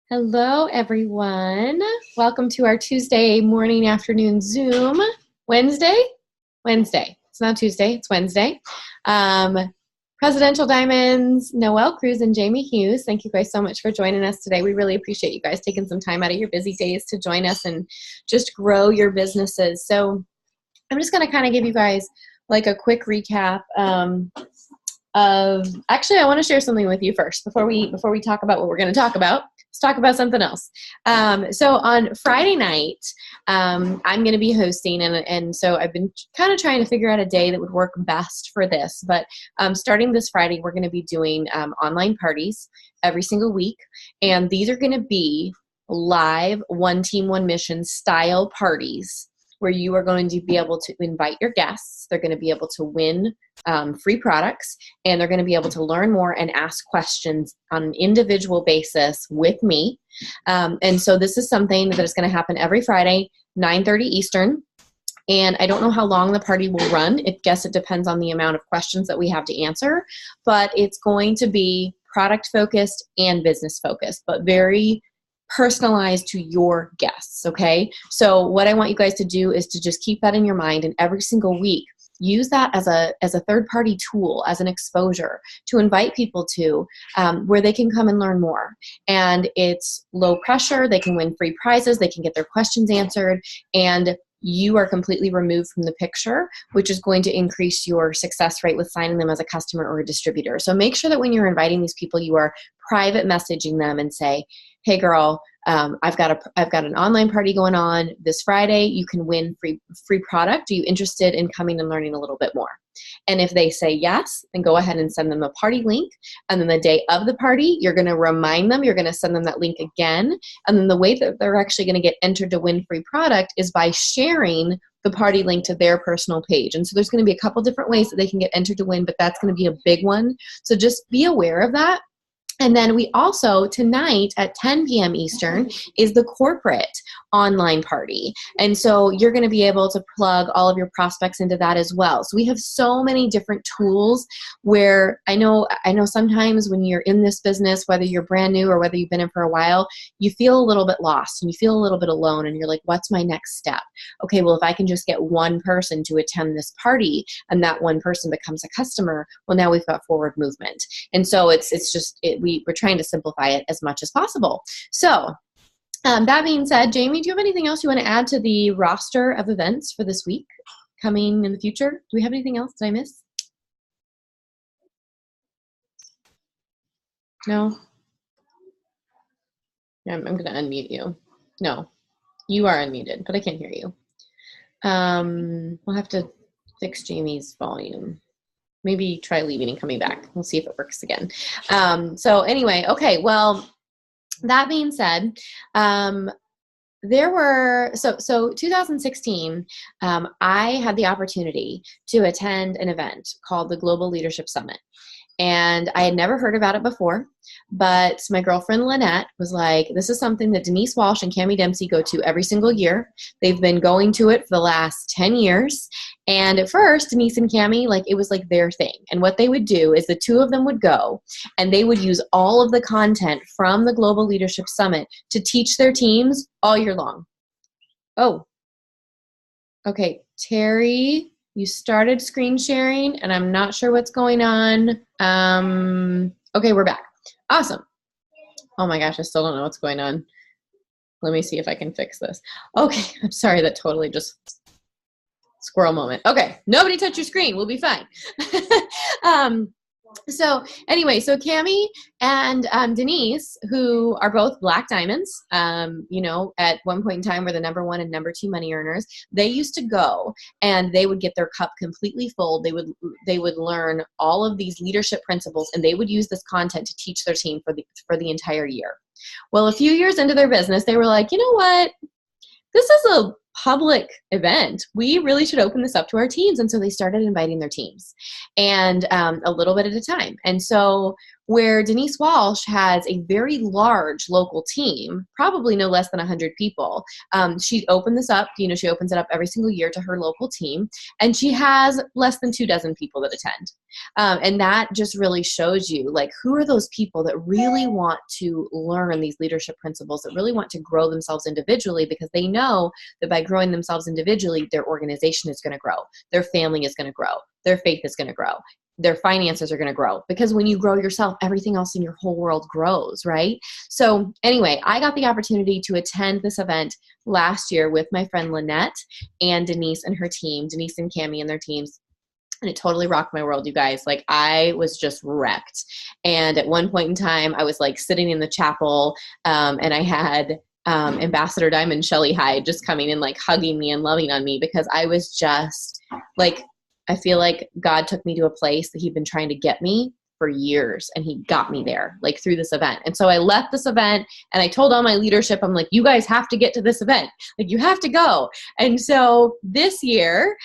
Hello, everyone. Welcome to our Tuesday morning, afternoon Zoom. Wednesday? Wednesday. It's not Tuesday, it's Wednesday. Presidential Diamonds, Noelle Cruz and Jamie Hughes, thank you guys so much for joining us today. We really appreciate you guys taking some time out of your busy days to join us and just grow your businesses. So I'm just going to kind of give you guys like a quick recap actually, I want to share something with you first before we talk about what we're going to talk about. Let's talk about something else. So on Friday night, I'm going to be hosting, and so I've been kind of trying to figure out a day that would work best for this. But starting this Friday, we're going to be doing online parties every single week, and these are going to be live one team, one mission style parties where you are going to be able to invite your guests. They're going to be able to win free products, and they're going to be able to learn more and ask questions on an individual basis with me. And so this is something that is going to happen every Friday, 9:30 Eastern. And I don't know how long the party will run. I guess it depends on the amount of questions that we have to answer. But it's going to be product focused and business focused, but very personalized to your guests, okay? So what I want you guys to do is to just keep that in your mind, and every single week use that as a third-party tool, as an exposure to invite people to where they can come and learn more. And it's low pressure. They can win free prizes. They can get their questions answered, and you are completely removed from the picture, which is going to increase your success rate with signing them as a customer or a distributor. So make sure that when you're inviting these people, you are private messaging them and say, hey girl, I've got an online party going on this Friday. You can win free product. Are you interested in coming and learning a little bit more? And if they say yes, then go ahead and send them the party link. And then the day of the party, you're going to remind them, you're going to send them that link again. And then the way that they're actually going to get entered to win free product is by sharing the party link to their personal page. And so there's going to be a couple different ways that they can get entered to win, but that's going to be a big one. So just be aware of that. And then we also, tonight at 10 p.m. Eastern, is the corporate online party. And so you're going to be able to plug all of your prospects into that as well. So we have so many different tools where I know sometimes when you're in this business, whether you're brand new or whether you've been in for a while, you feel a little bit lost and you feel a little bit alone, and you're like, what's my next step? Okay, well, if I can just get one person to attend this party and that one person becomes a customer, well, now we've got forward movement. And so we're trying to simplify it as much as possible. So that being said, Jamie, do you have anything else you want to add to the roster of events for this week coming in the future? Do we have anything else? Did I miss? No? Yeah, I'm going to unmute you. No, you are unmuted, but I can't hear you. We'll have to fix Jamie's volume. Maybe try leaving and coming back. We'll see if it works again. So anyway, okay, well, that being said, there were, so 2016, I had the opportunity to attend an event called the Global Leadership Summit. And I had never heard about it before, but my girlfriend Lynette was like, this is something that Denise Walsh and Cammie Dempsey go to every single year. They've been going to it for the last 10 years. And at first, Denise and Cammie, it was like their thing. And what they would do is the two of them would go and they would use all of the content from the Global Leadership Summit to teach their teams all year long. Oh, okay, Terry, you started screen sharing, and I'm not sure what's going on. Okay, we're back. Awesome. Oh my gosh, I still don't know what's going on. Let me see if I can fix this. Okay, I'm sorry, that totally just squirrel moment. Okay, nobody touch your screen. We'll be fine. So anyway, so Cammie and Denise, who are both Black Diamonds, at one point in time were the #1 and #2 money earners. They used to go and they would get their cup completely full. They would learn all of these leadership principles, and they would use this content to teach their team for the entire year. Well, a few years into their business, they were like, you know what? This is a public event. We really should open this up to our teams. And so they started inviting their teams, and a little bit at a time. And so where Denise Walsh has a very large local team, probably no less than 100 people. She opened this up, she opens it up every single year to her local team, and she has less than 24 people that attend. And that just really shows you, like, who are those people that really want to learn these leadership principles, that really want to grow themselves individually, because they know that by growing themselves individually, their organization is going to grow, their family is going to grow, their faith is going to grow, their finances are going to grow, because when you grow yourself, everything else in your whole world grows, right? So anyway, I got the opportunity to attend this event last year with my friend Lynette and Denise and her team, Denise and Cammie and their teams. And it totally rocked my world, you guys. Like, I was just wrecked. And at one point in time, I was like sitting in the chapel, and I had Ambassador Diamond Shelley Hyde just coming and like hugging me and loving on me, because I was just like, I feel like God took me to a place that he'd been trying to get me for years, and he got me there, like, through this event. And so I left this event and I told all my leadership, I'm like, you guys have to get to this event. Like, you have to go. And so this year,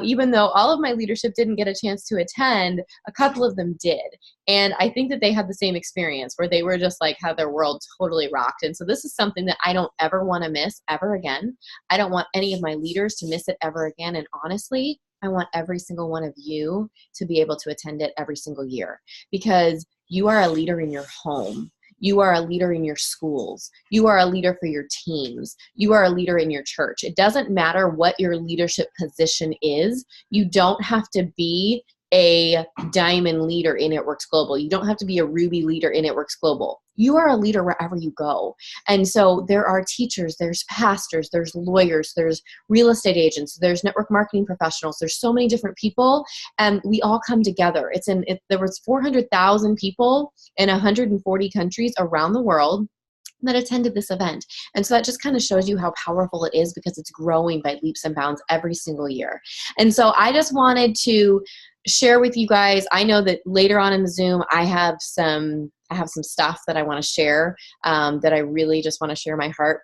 even though all of my leadership didn't get a chance to attend, a couple of them did. And I think that they had the same experience, where they were just like, how their world totally rocked. And so this is something that I don't ever want to miss ever again. I don't want any of my leaders to miss it ever again. And honestly, I want every single one of you to be able to attend it every single year, because you are a leader in your home. You are a leader in your schools. You are a leader for your teams. You are a leader in your church. It doesn't matter what your leadership position is. You don't have to be a diamond leader in It Works Global. You don't have to be a ruby leader in It Works Global. You are a leader wherever you go. And so there are teachers, there's pastors, there's lawyers, there's real estate agents, there's network marketing professionals. There's so many different people, and we all come together. There was 400,000 people in 140 countries around the world that attended this event. And so that just kind of shows you how powerful it is, because it's growing by leaps and bounds every single year. And so I just wanted to share with you guys. I know that later on in the Zoom, I have some stuff that I want to share, that I really just want to share my heart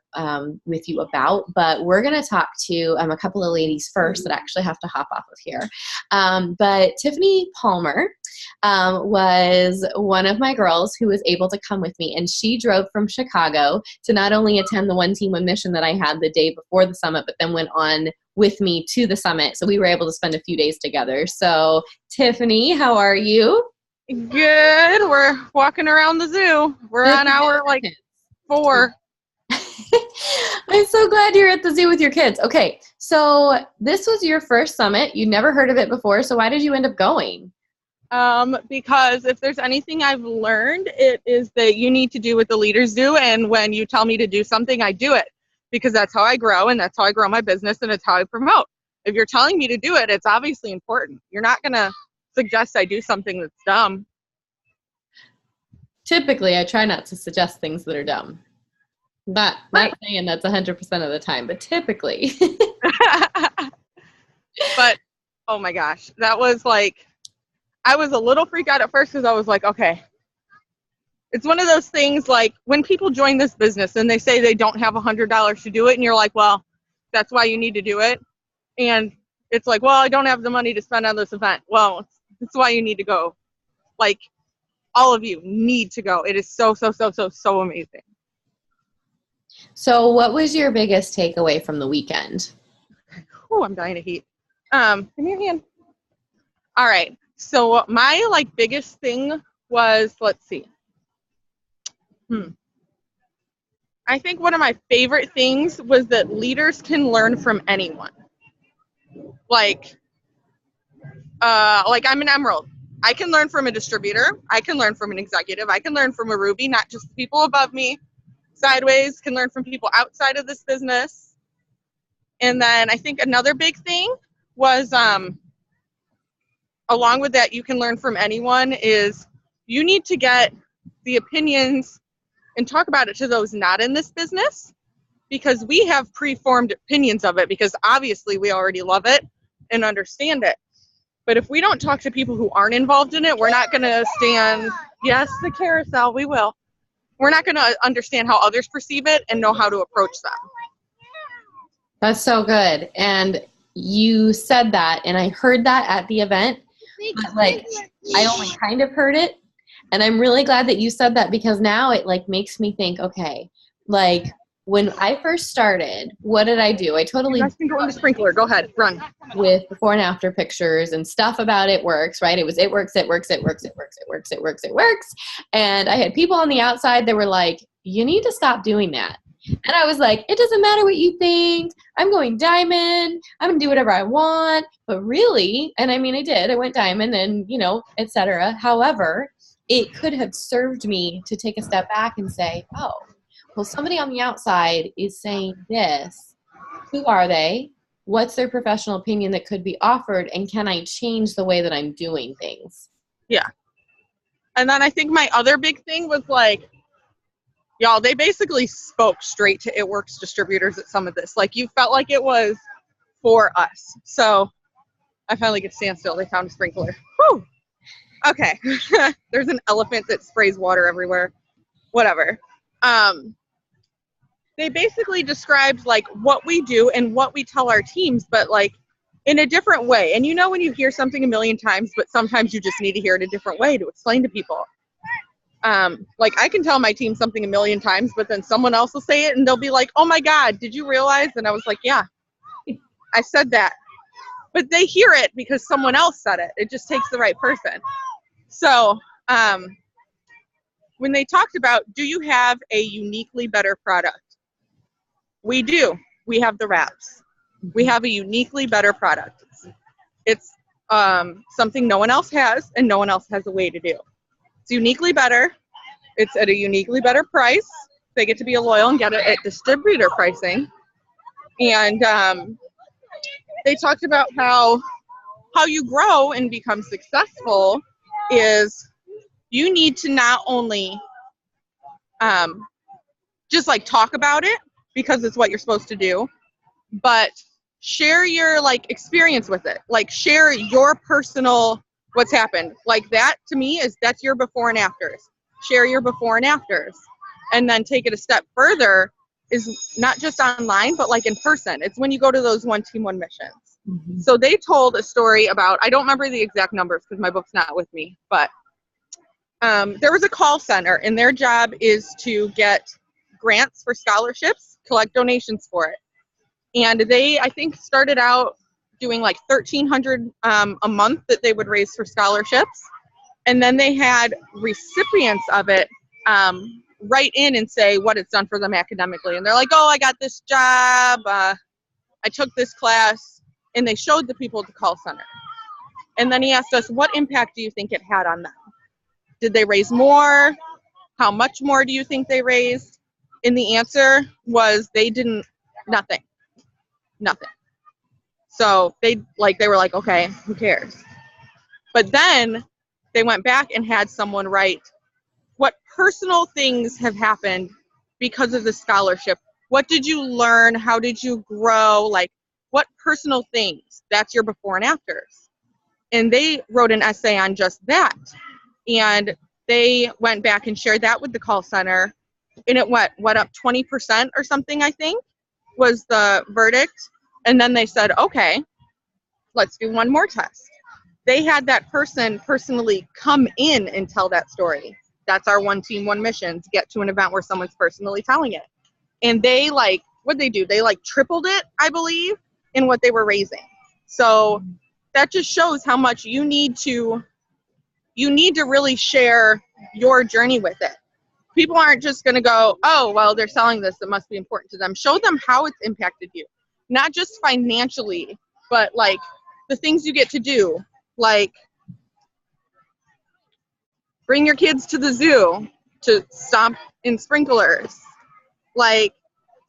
with you about. But we're going to talk to a couple of ladies first that actually have to hop off of here. But Tiffany Palmer was one of my girls who was able to come with me, and she drove from Chicago to not only attend the One Team One Mission that I had the day before the summit, but then went on with me to the summit. So we were able to spend a few days together. So Tiffany, how are you? Good. We're walking around the zoo. We're on hour 4. I'm so glad you're at the zoo with your kids. Okay, so this was your first summit. You never heard of it before. So why did you end up going? Because if there's anything I've learned, it is that you need to do what the leaders do. And when you tell me to do something, I do it, because that's how I grow, and that's how I grow my business, and it's how I promote. If you're telling me to do it, it's obviously important. You're not going to suggest I do something that's dumb. Typically, I try not to suggest things that are dumb. Not saying that's 100% of the time, but typically. But, oh my gosh, that was like, I was a little freaked out at first, because I was like, okay. It's one of those things, like, when people join this business and they say they don't have $100 to do it, and you're like, well, that's why you need to do it. And it's like, well, I don't have the money to spend on this event. Well, that's why you need to go. Like, all of you need to go. It is so, so, so, so, so amazing. So what was your biggest takeaway from the weekend? Oh, I'm dying of heat. Give me your hand. All right. So my biggest thing was, let's see. I think one of my favorite things was that leaders can learn from anyone. Like I'm an emerald. I can learn from a distributor. I can learn from an executive. I can learn from a ruby, not just people above me. Sideways, can learn from people outside of this business. And then I think another big thing was, along with that, you can learn from anyone, is you need to get the opinions and talk about it to those not in this business, because we have preformed opinions of it, because obviously we already love it and understand it. But if we don't talk to people who aren't involved in it, we're not going to stand, yes, the carousel, we will. We're not going to understand how others perceive it and know how to approach them. That's so good. And you said that, and I heard that at the event, but I only kind of heard it. And I'm really glad that you said that, because now it like makes me think, okay, like when I first started, what did I do? I You totally guys can go in the sprinkler. Go ahead, run. with before and after pictures and stuff about it works, right? It was it works, it works, it works, it works, it works, it works, it works. And I had people on the outside that were like, you need to stop doing that. And I was like, it doesn't matter what you think. I'm going diamond. I'm going to do whatever I want. But really, and I mean, I did. I went diamond and, you know, etc. However, it could have served me to take a step back and say, oh, well, somebody on the outside is saying this. Who are they? What's their professional opinion that could be offered? And can I change the way that I'm doing things? Yeah. And then I think my other big thing was like, y'all, they basically spoke straight to It Works distributors at some of this. Like, you felt like it was for us. So I finally get to stand still. They found a sprinkler. Whew. Okay. There's an elephant that sprays water everywhere. Whatever. They basically described like what we do and what we tell our teams, but like in a different way. And you know when you hear something a million times, but sometimes you just need to hear it a different way to explain to people. Like I can tell my team something a million times, but then someone else will say it and they'll be like, oh my God, did you realize? And I was like, yeah, I said that. But they hear it because someone else said it. It just takes the right person. So when they talked about, do you have a uniquely better product? We do. We have the wraps. We have a uniquely better product. It's something no one else has and no one else has a way to do. It's uniquely better. It's at a uniquely better price. They get to be loyal and get it at distributor pricing. And they talked about how you grow and become successful is you need to not only just like talk about it because it's what you're supposed to do, but share your like experience with it. Like share your personal what's happened. Like that to me that's your before and afters. Share your before and afters. And then take it a step further is not just online, but like in person. It's when you go to those one team, one missions. Mm-hmm. So they told a story about, I don't remember the exact numbers because my book's not with me, but there was a call center and their job is to get grants for scholarships, collect donations for it. And they, I think, started out doing like $1,300 a month that they would raise for scholarships. And then they had recipients of it write in and say what it's done for them academically. And they're like, oh, I got this job. I took this class. And they showed the people at the call center. And then he asked us, what impact do you think it had on them? Did they raise more? How much more do you think they raised? And the answer was they didn't, nothing. So they were like, okay, who cares? But then they went back and had someone write, what personal things have happened because of the scholarship? What did you learn? How did you grow? Like, what personal things? That's your before and afters. And they wrote an essay on just that. And they went back and shared that with the call center. And it went up 20% or something, I think, was the verdict. And then they said, okay, let's do one more test. They had that person personally come in and tell that story. That's our one team, one missions, get to an event where someone's personally telling it. And they what'd they do? They tripled it, I believe, in what they were raising. So that just shows how much you need to really share your journey with it. People aren't just going to go, oh, well, they're selling this, it must be important to them. Show them how it's impacted you. Not just financially, but the things you get to do, bring your kids to the zoo to stomp in sprinklers,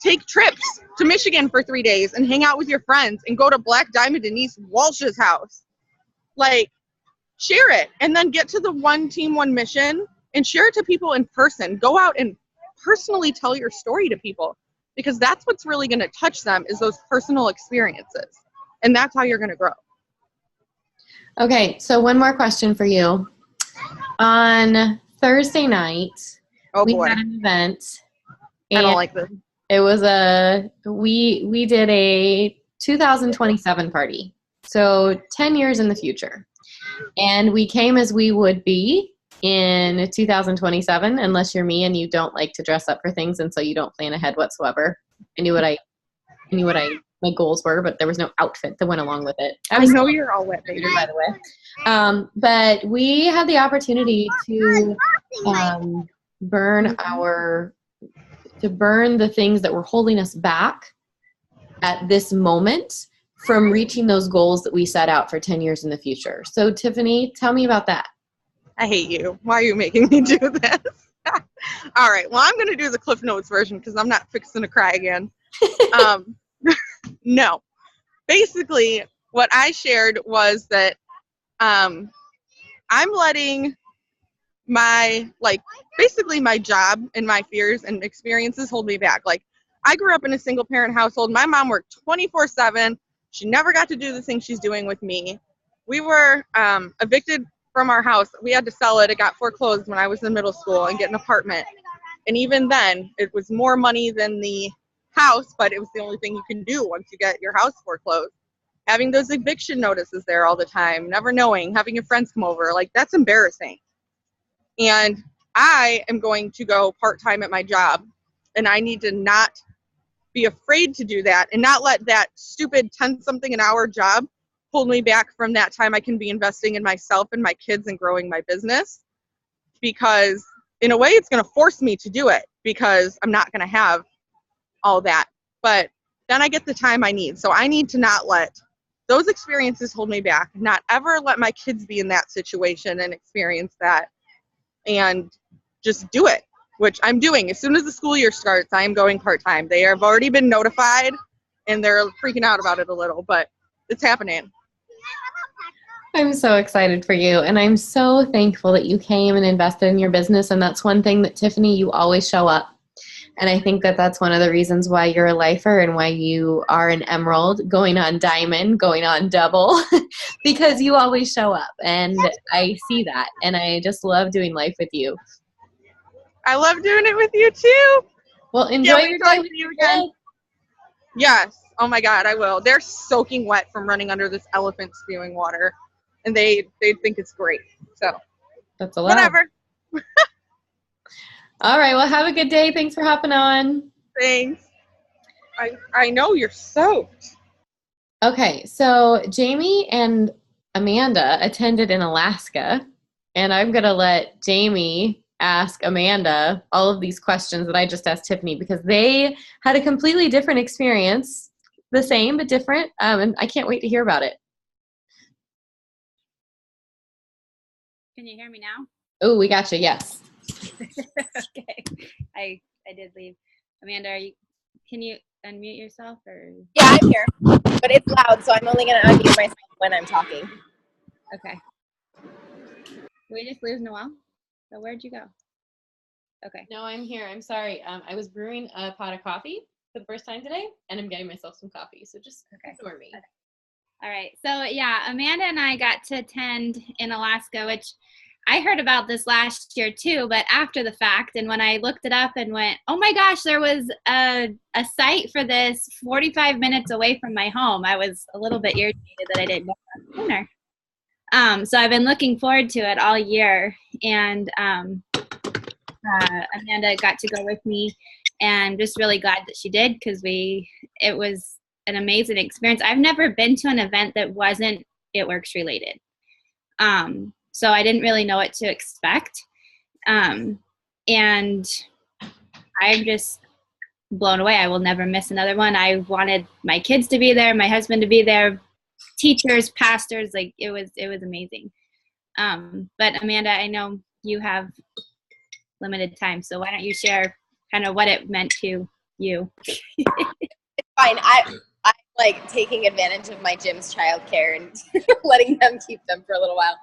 take trips to Michigan for 3 days and hang out with your friends and go to Black Diamond Denise Walsh's house. Share it and then get to the one team, one mission and share it to people in person. Go out and personally tell your story to people because that's what's really going to touch them is those personal experiences. And that's how you're going to grow. Okay, so one more question for you. On Thursday night, we had an event. I don't like this. It was we did a 2027 party. So 10 years in the future. And we came as we would be. in 2027, unless you're me and you don't like to dress up for things, and so you don't plan ahead whatsoever. I knew what my goals were, but there was no outfit that went along with it. I know you're all wet, baby. By the way, but we had the opportunity to burn the things that were holding us back at this moment from reaching those goals that we set out for 10 years in the future. So Tiffany, tell me about that. I hate you. Why are you making me do this? All right. Well, I'm going to do the Cliff Notes version because I'm not fixing to cry again. No. Basically, what I shared was that I'm letting basically my job and my fears and experiences hold me back. Like, I grew up in a single parent household. My mom worked 24/7. She never got to do the things she's doing with me. We were evicted from our house. We had to sell it. It got foreclosed when I was in middle school and get an apartment. And even then, it was more money than the house, but it was the only thing you can do once you get your house foreclosed. Having those eviction notices there all the time, never knowing, having your friends come over, like, that's embarrassing. And I am going to go part-time at my job, and I need to not be afraid to do that and not let that stupid 10-something an hour job hold me back from that time I can be investing in myself and my kids and growing my business. Because in a way, it's going to force me to do it because I'm not going to have all that. But then I get the time I need. So I need to not let those experiences hold me back, not ever let my kids be in that situation and experience that, and just do it, which I'm doing. As soon as the school year starts, I am going part-time. They have already been notified, and they're freaking out about it a little, but it's happening. I'm so excited for you, and I'm so thankful that you came and invested in your business, and that's one thing that, Tiffany, you always show up. And I think that that's one of the reasons why you're a lifer and why you are an emerald, going on diamond, going on double, because you always show up. And I see that. And I just love doing life with you. I love doing it with you too. Well, enjoy your day with you again. Yes. Oh my God, I will. They're soaking wet from running under this elephant spewing water. And they think it's great. So that's a lot. Whatever. All right. Well, have a good day. Thanks for hopping on. Thanks. I know you're soaked. Okay. So Jamie and Amanda attended in Alaska, and I'm going to let Jamie ask Amanda all of these questions that I just asked Tiffany because they had a completely different experience, the same but different, and I can't wait to hear about it. Can you hear me now? Oh, we got you. Yes. Okay. I did leave. Amanda, can you unmute yourself or? Yeah, I'm here, but it's loud, so I'm only going to unmute myself when I'm talking. Okay. Did we just lose Noelle? So where'd you go? Okay. No, I'm here. I'm sorry. I was brewing a pot of coffee for the first time today, and I'm getting myself some coffee, so just ignore me. Okay. All right. So yeah, Amanda and I got to attend in Alaska, which I heard about this last year too, but after the fact. And when I looked it up and went, oh my gosh, there was a site for this 45 minutes away from my home. I was a little bit irritated that I didn't know that sooner. So I've been looking forward to it all year. And Amanda got to go with me, and just really glad that she did because it was an amazing experience. I've never been to an event that wasn't It Works related. So I didn't really know what to expect. And I'm just blown away. I will never miss another one. I wanted my kids to be there, my husband to be there, teachers, pastors, like it was amazing. But Amanda, I know you have limited time, so why don't you share kind of what it meant to you? It's fine. I like taking advantage of my gym's childcare and letting them keep them for a little while.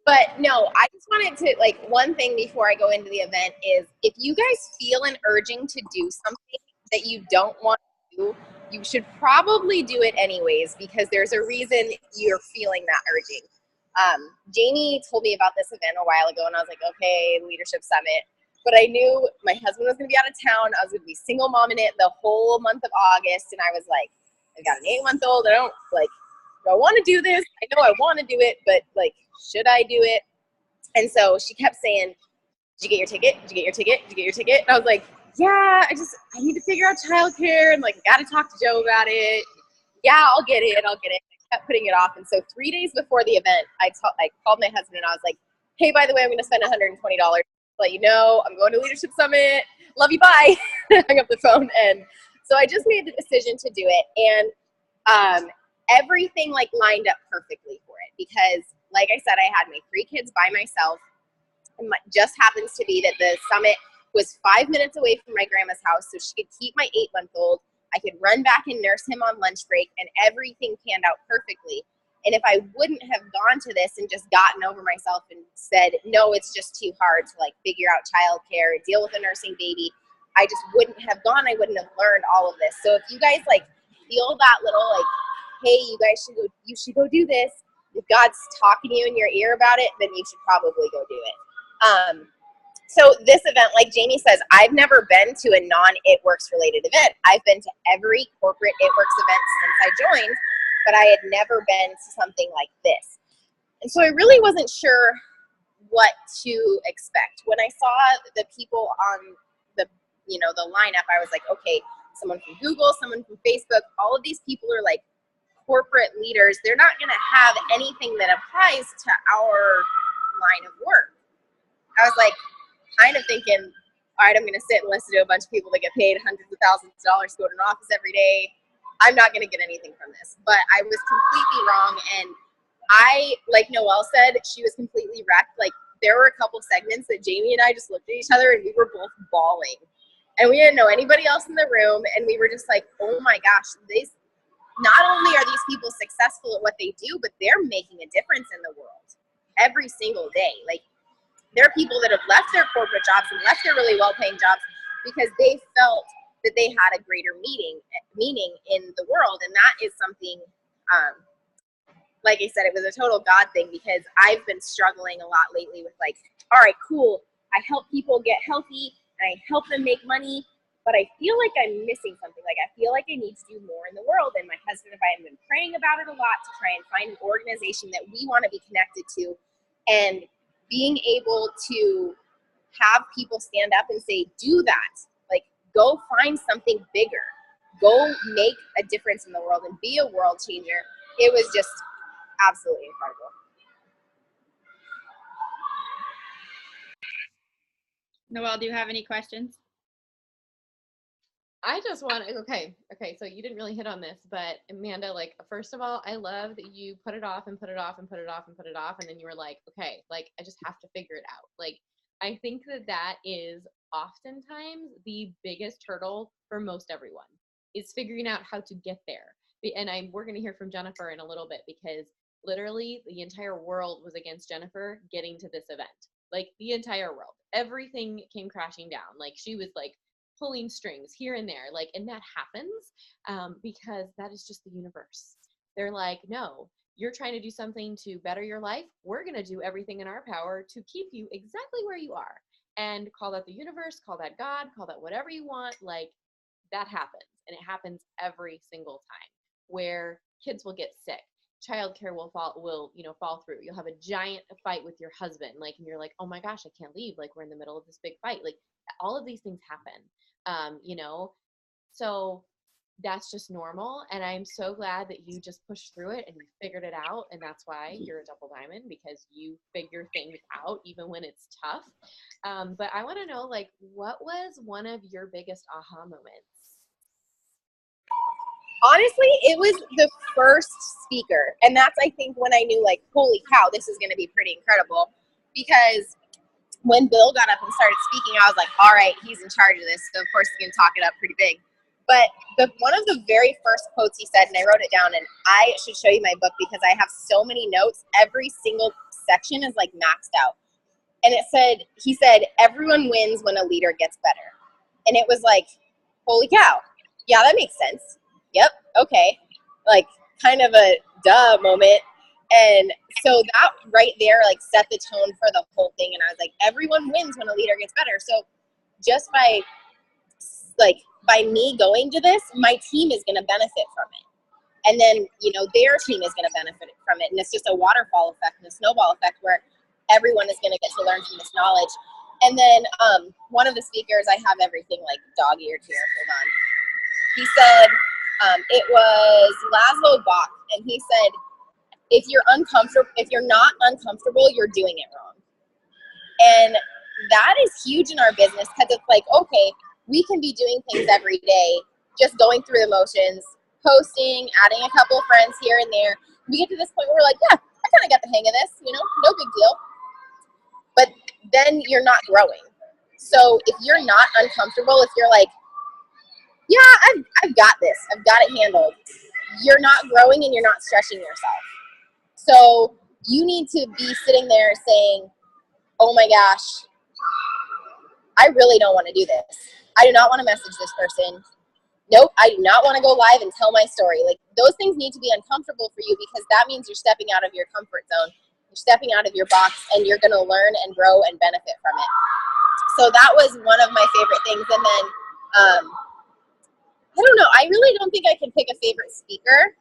But no, I just wanted to, like, one thing before I go into the event is if you guys feel an urging to do something that you don't want to do, you should probably do it anyways because there's a reason you're feeling that urging. Jamie told me about this event a while ago and I was like, okay, leadership summit. But I knew my husband was going to be out of town. I was going to be single mom in it the whole month of August. And I was like, I've got an 8-month-old. I don't want to do this. I know I want to do it, but like, should I do it? And so she kept saying, did you get your ticket? Did you get your ticket? Did you get your ticket? And I was like, yeah, I need to figure out childcare and like got to talk to Joe about it. Yeah, I'll get it. I kept putting it off. And so 3 days before the event, I called my husband and I was like, hey, by the way, I'm going to spend $120 to let you know I'm going to Leadership Summit. Love you, bye. Hung up the phone. And so I just made the decision to do it. And everything like lined up perfectly for it because, like I said, I had my 3 kids by myself. And just happens to be that the summit was 5 minutes away from my grandma's house, so she could keep my 8-month-old. I could run back and nurse him on lunch break, and everything panned out perfectly. And if I wouldn't have gone to this and just gotten over myself and said, no, it's just too hard to like figure out childcare, deal with a nursing baby, I just wouldn't have gone. I wouldn't have learned all of this. So if you guys like feel that little like, hey, you should go do this. If God's talking to you in your ear about it, then you should probably go do it. So this event, like Jamie says, I've never been to a non-It Works related event. I've been to every corporate It Works event since I joined, but I had never been to something like this. And so I really wasn't sure what to expect. When I saw the people on the lineup, I was like, okay, someone from Google, someone from Facebook, all of these people are like corporate leaders. They're not going to have anything that applies to our line of work. I was like, kind of thinking, all right, I'm going to sit and listen to a bunch of people that get paid hundreds of thousands of dollars to go to an office every day. I'm not going to get anything from this. But I was completely wrong. And I, like Noelle said, she was completely wrecked. Like, there were a couple segments that Jamie and I just looked at each other and we were both bawling. And we didn't know anybody else in the room. And we were just like, oh my gosh, not only are these people successful at what they do, but they're making a difference in the world every single day. Like, there are people that have left their corporate jobs and left their really well-paying jobs because they felt that they had a greater meaning in the world. And that is something, like I said, it was a total God thing because I've been struggling a lot lately with like, all right, cool. I help people get healthy and I help them make money, but I feel like I'm missing something. Like I feel like I need to do more in the world. And my husband and I have been praying about it a lot to try and find an organization that we want to be connected to. And being able to have people stand up and say, do that. Like, go find something bigger. Go make a difference in the world and be a world changer. It was just absolutely incredible. Noelle, do you have any questions? I just want to, okay, so you didn't really hit on this, but Amanda, like, first of all, I love that you put it off and put it off and put it off and put it off, and then you were like, okay, like, I just have to figure it out. Like, I think that is oftentimes the biggest hurdle for most everyone, is figuring out how to get there. And we're going to hear from Jennifer in a little bit, because literally the entire world was against Jennifer getting to this event. Like, the entire world. Everything came crashing down. Like, she was like, pulling strings here and there, like, and that happens because that is just the universe. They're like, no, you're trying to do something to better your life. We're going to do everything in our power to keep you exactly where you are. And call that the universe, call that God, call that whatever you want. Like, that happens. And it happens every single time, where kids will get sick. Childcare will fall through. You'll have a giant fight with your husband. Like, and you're like, oh my gosh, I can't leave. Like, we're in the middle of this big fight. Like, all of these things happen. So that's just normal. And I'm so glad that you just pushed through it and you figured it out. And that's why you're a double diamond, because you figure things out even when it's tough. But I want to know, like, what was one of your biggest aha moments? Honestly, it was the first speaker. And that's, I think, when I knew, like, holy cow, this is going to be pretty incredible. Because when Bill got up and started speaking, I was like, all right, he's in charge of this. So, of course, he's going to talk it up pretty big. But one of the very first quotes he said, and I wrote it down, and I should show you my book because I have so many notes. Every single section is, like, maxed out. And he said, everyone wins when a leader gets better. And it was like, holy cow. Yeah, that makes sense. Yep, okay. Like, kind of a duh moment. And so that right there, like, set the tone for the whole thing. And I was like, everyone wins when a leader gets better. So just by me going to this, my team is going to benefit from it. And then, their team is going to benefit from it. And it's just a waterfall effect and a snowball effect where everyone is going to get to learn from this knowledge. And then one of the speakers, I have everything like dog-eared here. Hold on. He said, it was Laszlo Bach, and he said, if you're not uncomfortable, you're doing it wrong. And that is huge in our business, because it's like, okay, we can be doing things every day, just going through the motions, posting, adding a couple of friends here and there. We get to this point where we're like, yeah, I kind of got the hang of this, no big deal. But then you're not growing. So if you're not uncomfortable, if you're like, yeah, I've got this, I've got it handled, you're not growing and you're not stretching yourself. So you need to be sitting there saying, oh my gosh, I really don't want to do this. I do not want to message this person. Nope, I do not want to go live and tell my story. Like, those things need to be uncomfortable for you, because that means you're stepping out of your comfort zone. You're stepping out of your box, and you're going to learn and grow and benefit from it. So that was one of my favorite things. And then, I don't know, I really don't think I can pick a favorite speaker.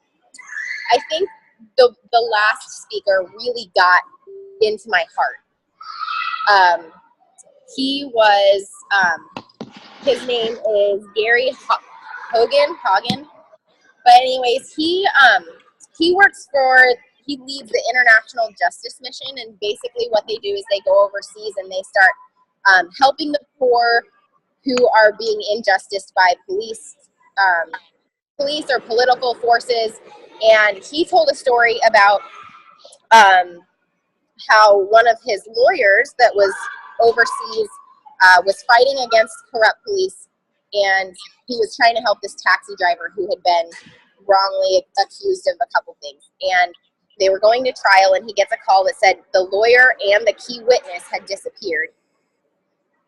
I think the last speaker really got into my heart. He was, his name is Gary Hogan. But anyways, he leads the International Justice Mission, and basically what they do is they go overseas and they start helping the poor who are being injusticed by police or political forces. And he told a story about how one of his lawyers that was overseas was fighting against corrupt police, and he was trying to help this taxi driver who had been wrongly accused of a couple things. And they were going to trial, and he gets a call that said the lawyer and the key witness had disappeared.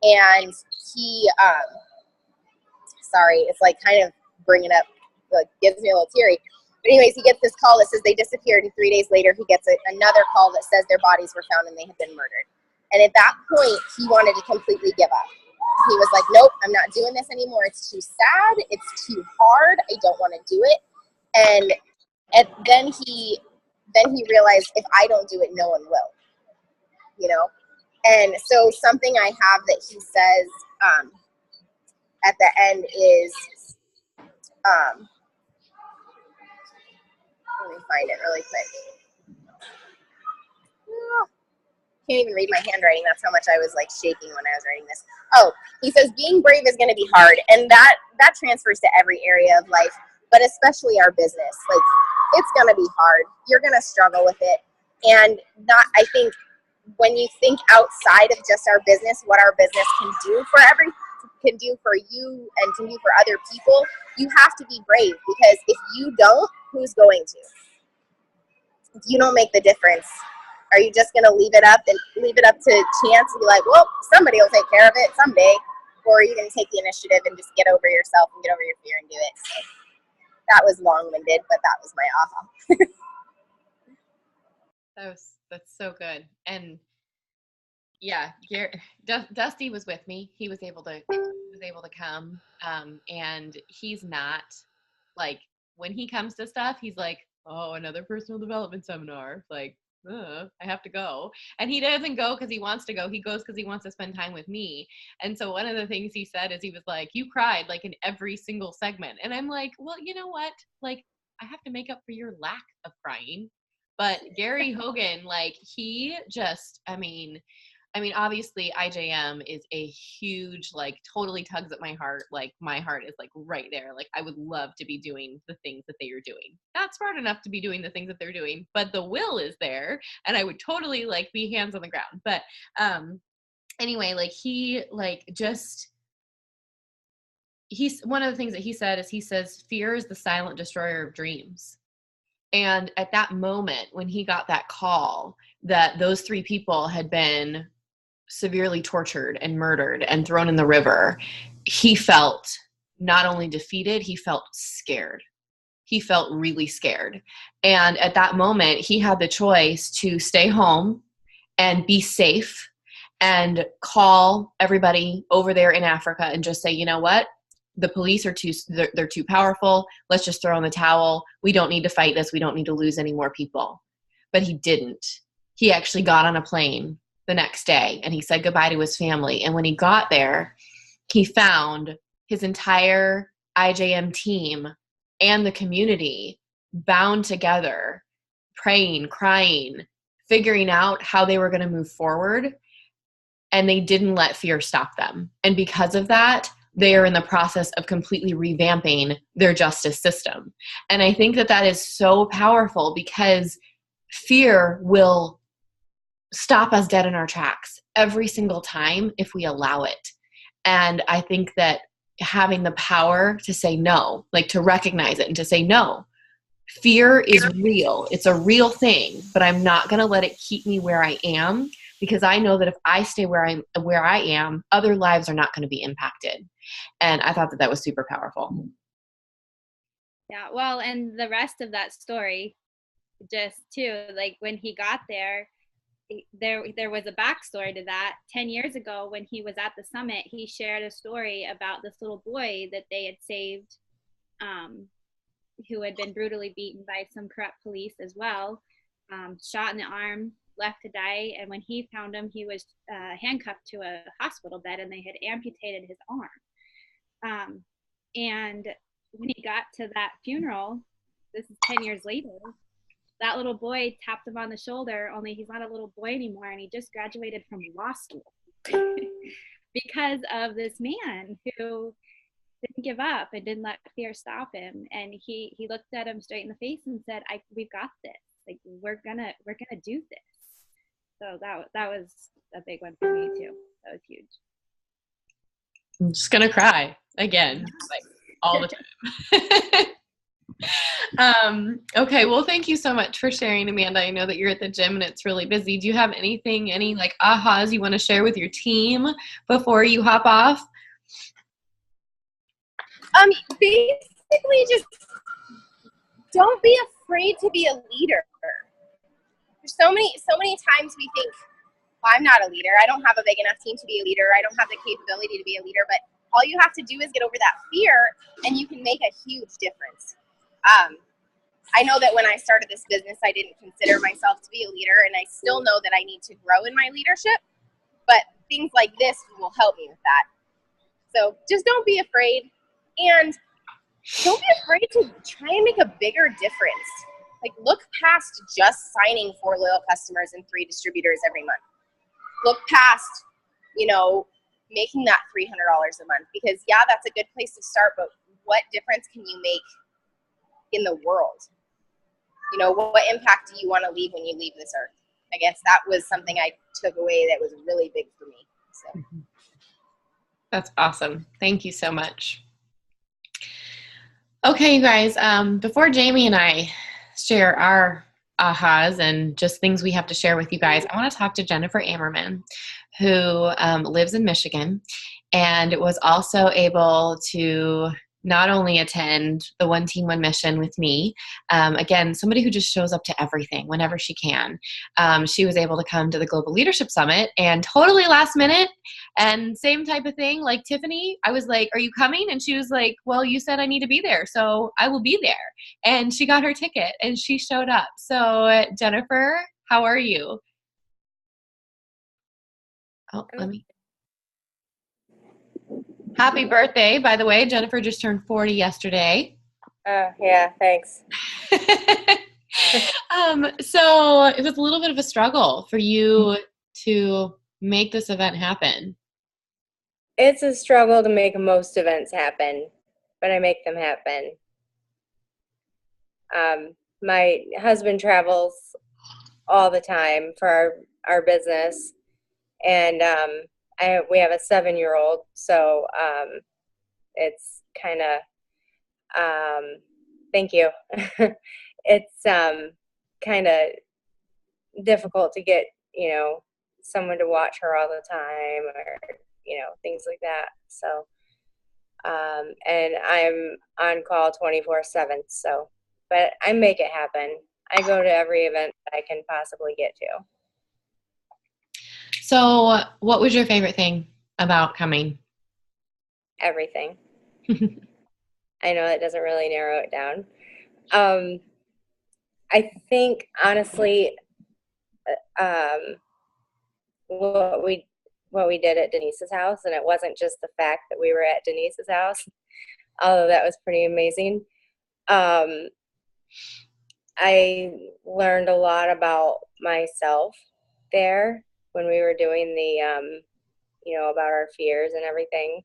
And he, sorry, it's like kind of bringing up, like, gives me a little teary. But anyways, he gets this call that says they disappeared, and 3 days later he gets another call that says their bodies were found and they had been murdered. And at that point, he wanted to completely give up. He was like, nope, I'm not doing this anymore. It's too sad. It's too hard. I don't want to do it. And then he realized, if I don't do it, no one will, And so something I have that he says at the end is, let me find it really quick. Can't even read my handwriting. That's how much I was like shaking when I was writing this. Oh, he says being brave is going to be hard, and that transfers to every area of life, but especially our business. Like, it's going to be hard. You're going to struggle with it, and I think when you think outside of just our business, what our business can do for you and can do for other people, you have to be brave, because if you don't, who's going to? If you don't make the difference, are you just going to leave it up to chance and be like, well, somebody will take care of it someday? Or are you going to take the initiative and just get over yourself and get over your fear and do it? So that was long-winded, but that was my aha. That's so good. And yeah, Dusty was with me. He was able to come. And he's not like, when he comes to stuff, he's like, oh, another personal development seminar. Like, I have to go. And he doesn't go because he wants to go. He goes because he wants to spend time with me. And so one of the things he said is, he was like, you cried like in every single segment. And I'm like, well, you know what? Like, I have to make up for your lack of crying. But Gary Hogan, like, he just, I mean, obviously IJM is a huge, like, totally tugs at my heart. Like, my heart is like right there. Like, I would love to be doing the things that they are doing. Not smart enough to be doing the things that they're doing, but the will is there. And I would totally like be hands on the ground. But anyway, like, he's one of the things that he said is, he says, fear is the silent destroyer of dreams. And at that moment, when he got that call that those 3 people had been severely tortured and murdered and thrown in the river, he felt not only defeated, he felt scared. He felt really scared. And at that moment, he had the choice to stay home and be safe and call everybody over there in Africa and just say, you know what? The police are they're too powerful. Let's just throw in the towel. We don't need to fight this. We don't need to lose any more people. But he didn't. He actually got on a plane the next day, and he said goodbye to his family. And when he got there, he found his entire IJM team and the community bound together, praying, crying, figuring out how they were going to move forward. And they didn't let fear stop them. And because of that, they are in the process of completely revamping their justice system. And I think that that is so powerful, because fear will stop us dead in our tracks every single time if we allow it. And I think that having the power to say no, like to recognize it and to say, no, fear is real. It's a real thing, but I'm not going to let it keep me where I am, because I know that if I stay where I am, other lives are not going to be impacted. And I thought that that was super powerful. Yeah, well, and the rest of that story, just too, like when he got there, there was a backstory to that. 10 years ago, when he was at the summit, he shared a story about this little boy that they had saved, who had been brutally beaten by some corrupt police as well, shot in the arm, left to die. And when he found him, he was handcuffed to a hospital bed, and they had amputated his arm. And when he got to that funeral, this is 10 years later, that little boy tapped him on the shoulder, only he's not a little boy anymore, and he just graduated from law school because of this man who didn't give up and didn't let fear stop him. And he looked at him straight in the face and said, we've got this. Like, we're gonna do this. So that was a big one for me too. That was huge. I'm just going to cry again, like all the time. Okay. Well, thank you so much for sharing, Amanda. I know that you're at the gym and it's really busy. Do you have any like ahas you want to share with your team before you hop off? Basically just don't be afraid to be a leader. There's so many times we think, well, I'm not a leader. I don't have a big enough team to be a leader. I don't have the capability to be a leader. But all you have to do is get over that fear, and you can make a huge difference. I know that when I started this business, I didn't consider myself to be a leader, and I still know that I need to grow in my leadership. But things like this will help me with that. So just don't be afraid, and don't be afraid to try and make a bigger difference. Like, look past just signing 4 loyal customers and 3 distributors every month. Look past, making that $300 a month, because yeah, that's a good place to start, but what difference can you make in the world? What impact do you want to leave when you leave this earth? I guess that was something I took away that was really big for me. So that's awesome. Thank you so much. Okay, you guys, before Jamie and I share our ahas and just things we have to share with you guys, I want to talk to Jennifer Ammerman, who lives in Michigan and was also able to not only attend the One Team, One Mission with me, again, somebody who just shows up to everything whenever she can. She was able to come to the Global Leadership Summit, and totally last minute, and same type of thing, like Tiffany, I was like, are you coming? And she was like, well, you said I need to be there, so I will be there. And she got her ticket and she showed up. So Jennifer, how are you? Oh, happy birthday, by the way. Jennifer just turned 40 yesterday. Yeah, thanks. So it was a little bit of a struggle for you to make this event happen. It's a struggle to make most events happen, but I make them happen. My husband travels all the time for our business, and we have a 7-year-old, so it's kind of thank you. It's kind of difficult to get someone to watch her all the time, or things like that. So and I'm on call 24/7. So, but I make it happen. I go to every event I can possibly get to. So what was your favorite thing about coming? Everything. I know that doesn't really narrow it down. I think, honestly, what we did at Denise's house, and it wasn't just the fact that we were at Denise's house, although that was pretty amazing. I learned a lot about myself there when we were doing the, about our fears and everything.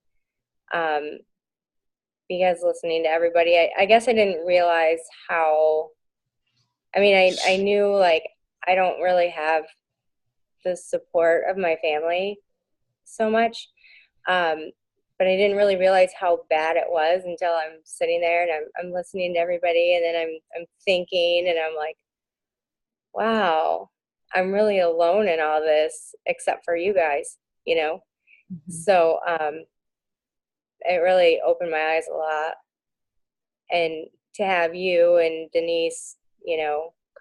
Because listening to everybody, I guess I didn't realize how, I knew like I don't really have the support of my family so much. But I didn't really realize how bad it was until I'm sitting there and I'm listening to everybody, and then I'm thinking, and I'm like, wow, I'm really alone in all this except for you guys, Mm-hmm. So it really opened my eyes a lot. And to have you and Denise,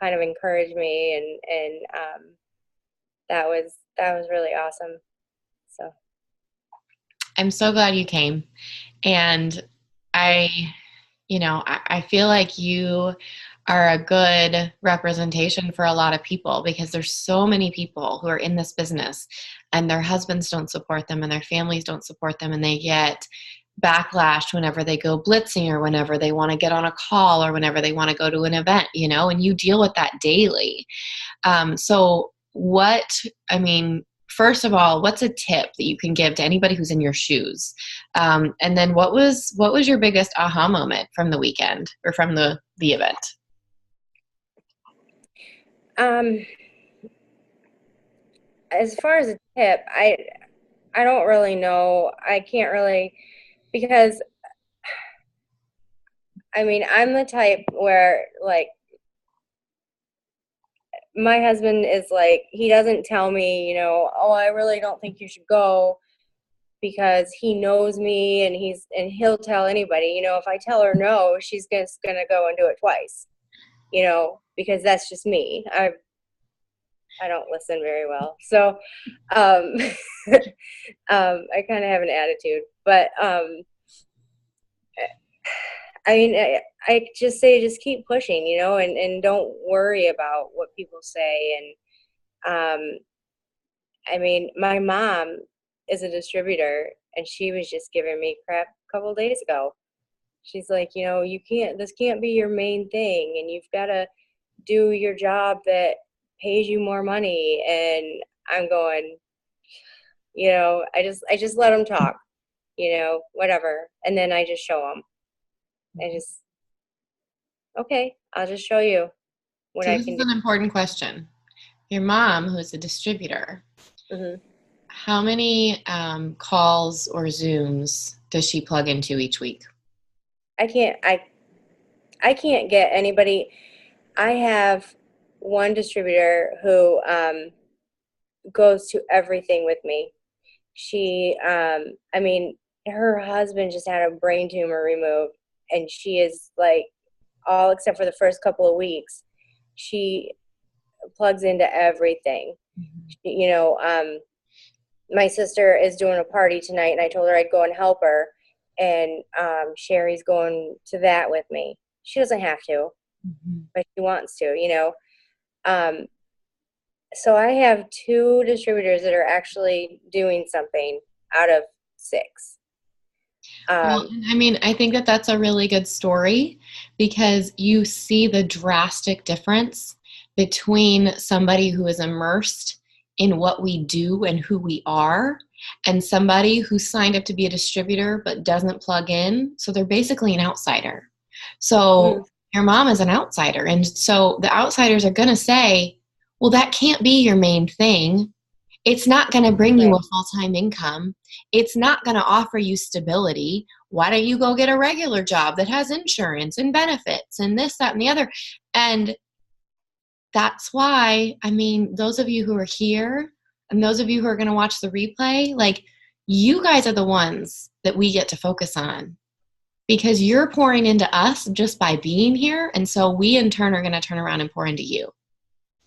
kind of encourage me, and that was really awesome. So I'm so glad you came. And I feel like you are a good representation for a lot of people, because there's so many people who are in this business and their husbands don't support them and their families don't support them, and they get backlash whenever they go blitzing or whenever they want to get on a call or whenever they want to go to an event, and you deal with that daily. First of all, what's a tip that you can give to anybody who's in your shoes? And then what was your biggest aha moment from the weekend or from the event? As far as a tip, I don't really know. I can't really, because I'm the type where, like, my husband is like, he doesn't tell me, oh, I really don't think you should go, because he knows me, and he'll tell anybody, if I tell her no, she's just gonna go and do it twice, because that's just me. I don't listen very well, so I kind of have an attitude, but I just say, just keep pushing, and don't worry about what people say. And my mom is a distributor, and she was just giving me crap a couple of days ago. She's like, this can't be your main thing, and you've got to do your job that pays you more money. And I'm going, I just let them talk, whatever. And then I just show them. Okay, I'll just show you what I can do. This is an important question. Your mom, who's a distributor, mm-hmm. How many calls or Zooms does she plug into each week? I can't get anybody. I have one distributor who goes to everything with me. She, her husband just had a brain tumor removed, and she is like, all except for the first couple of weeks, she plugs into everything. Mm-hmm. My sister is doing a party tonight, and I told her I'd go and help her, and Sherry's going to that with me. She doesn't have to, mm-hmm. but she wants to, so I have 2 distributors that are actually doing something out of 6. I think that that's a really good story, because you see the drastic difference between somebody who is immersed in what we do and who we are, and somebody who signed up to be a distributor but doesn't plug in. So they're basically an outsider. So your mom is an outsider. And so the outsiders are going to say, well, that can't be your main thing. It's not going to bring you a full-time income. It's not going to offer you stability. Why don't you go get a regular job that has insurance and benefits and this, that, and the other? And that's why, those of you who are here and those of you who are going to watch the replay, like, you guys are the ones that we get to focus on, because you're pouring into us just by being here. And so we in turn are going to turn around and pour into you.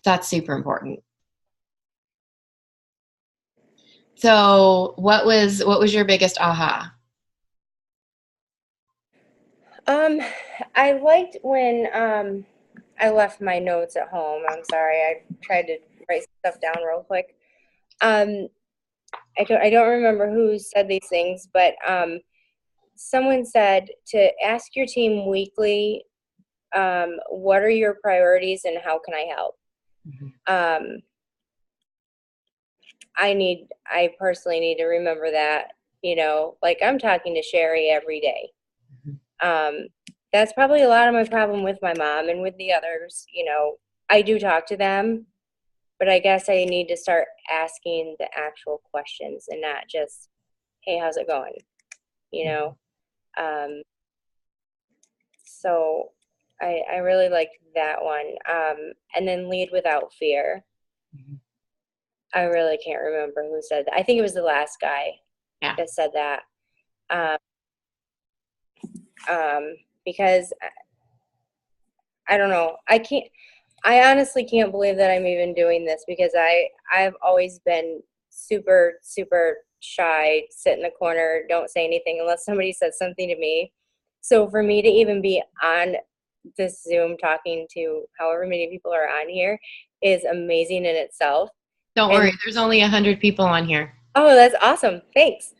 That's super important. So what was your biggest aha? I liked when I left my notes at home. I'm sorry, I tried to write stuff down real quick. I don't remember who said these things, but someone said to ask your team weekly, what are your priorities and how can I help? Mhm. I personally need to remember that, like I'm talking to Sherry every day. That's probably a lot of my problem with my mom and with the others. I do talk to them, but I guess I need to start asking the actual questions and not just, hey, how's it going? Um, so I really liked that one. And then lead without fear. Mhm. I really can't remember who said that. I think it was the last guy that said that. Because I don't know. I honestly can't believe that I'm even doing this because I've always been super, super shy, sit in the corner, don't say anything unless somebody says something to me. So for me to even be on this Zoom talking to however many people are on here is amazing in itself. Don't worry, there's only 100 people on here. Oh, that's awesome. Thanks.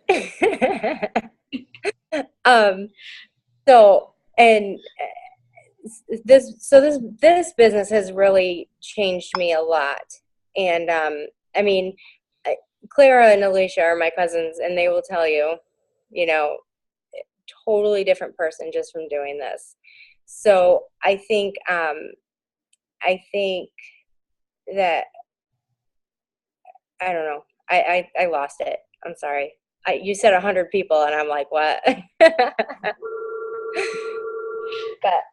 So, and this business has really changed me a lot. And I mean, Clara and Alicia are my cousins, and they will tell you, totally different person just from doing this. So I think that I don't know. I lost it. I'm sorry. You said 100 people, and I'm like, what? But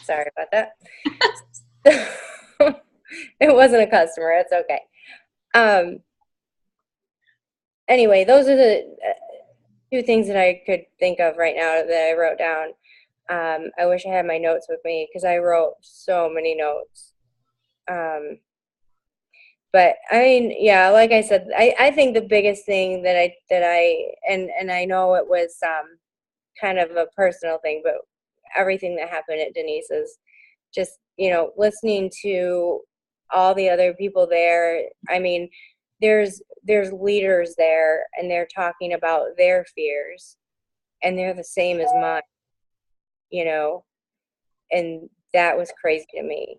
sorry about that. It wasn't a customer. It's okay. Anyway, those are the two things that I could think of right now that I wrote down. I wish I had my notes with me because I wrote so many notes. But I mean, yeah, like I said, I think the biggest thing that I know it was kind of a personal thing, but everything that happened at Denise's, just, listening to all the other people there. I mean, there's leaders there and they're talking about their fears and they're the same as mine, and that was crazy to me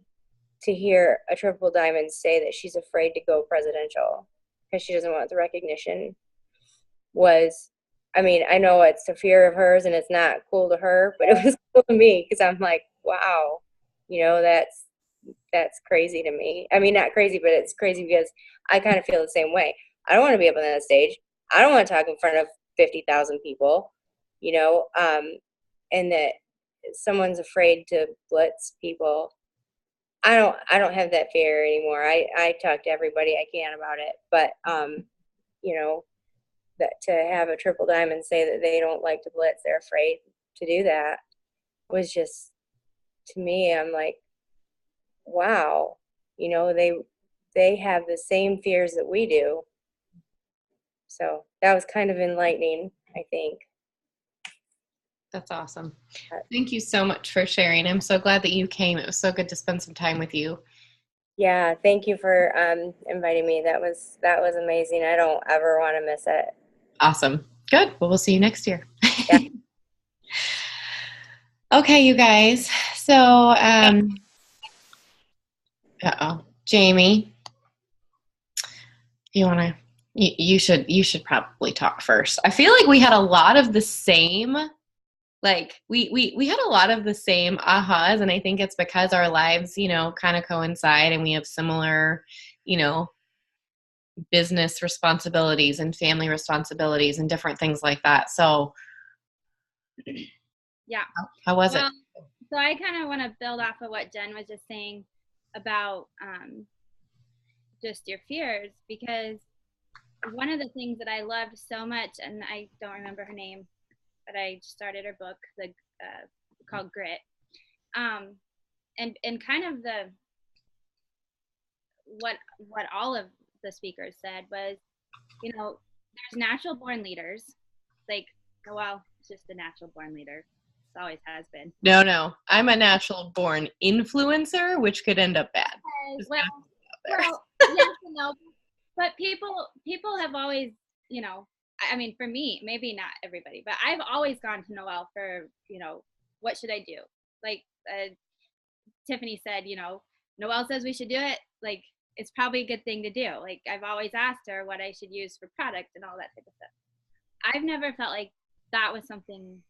to hear a triple diamond say that she's afraid to go presidential because she doesn't want the recognition was, I mean, I know it's a fear of hers and it's not cool to her, but it was cool to me because I'm like, wow, that's crazy to me. I mean, not crazy, but it's crazy because I kind of feel the same way. I don't want to be up on that stage. I don't want to talk in front of 50,000 people, and that someone's afraid to blitz people. I don't have that fear anymore. I talk to everybody I can about it, but that to have a triple diamond say that they don't like to blitz, they're afraid to do that, was just, to me, I'm like, wow, they have the same fears that we do. So that was kind of enlightening, I think. That's awesome. Thank you so much for sharing. I'm so glad that you came. It was so good to spend some time with you. Yeah, thank you for inviting me. That was amazing. I don't ever want to miss it. Awesome. Good. Well, we'll see you next year. Yeah. Okay, you guys. So, Jamie, you should probably talk first. I feel like we had a lot of the same, like we had a lot of the same ahas, and I think it's because our lives, kind of coincide and we have similar, business responsibilities and family responsibilities and different things like that. So yeah. How was it? So I kind of want to build off of what Jen was just saying about just your fears, because one of the things that I loved so much, and I don't remember her name, but I started her book, called Grit, and kind of what all of the speakers said was, there's natural born leaders, like, well, it's just a natural born leader. always has been. No. I'm a natural born influencer, which could end up bad. Well, yes and no. But people have always, you know, I mean, for me, maybe not everybody, but I've always gone to Noelle for, you know, what should I do? Like Tiffany said, you know, Noelle says we should do it. Like, it's probably a good thing to do. Like, I've always asked her what I should use for product and all that type of stuff. I've never felt like that was something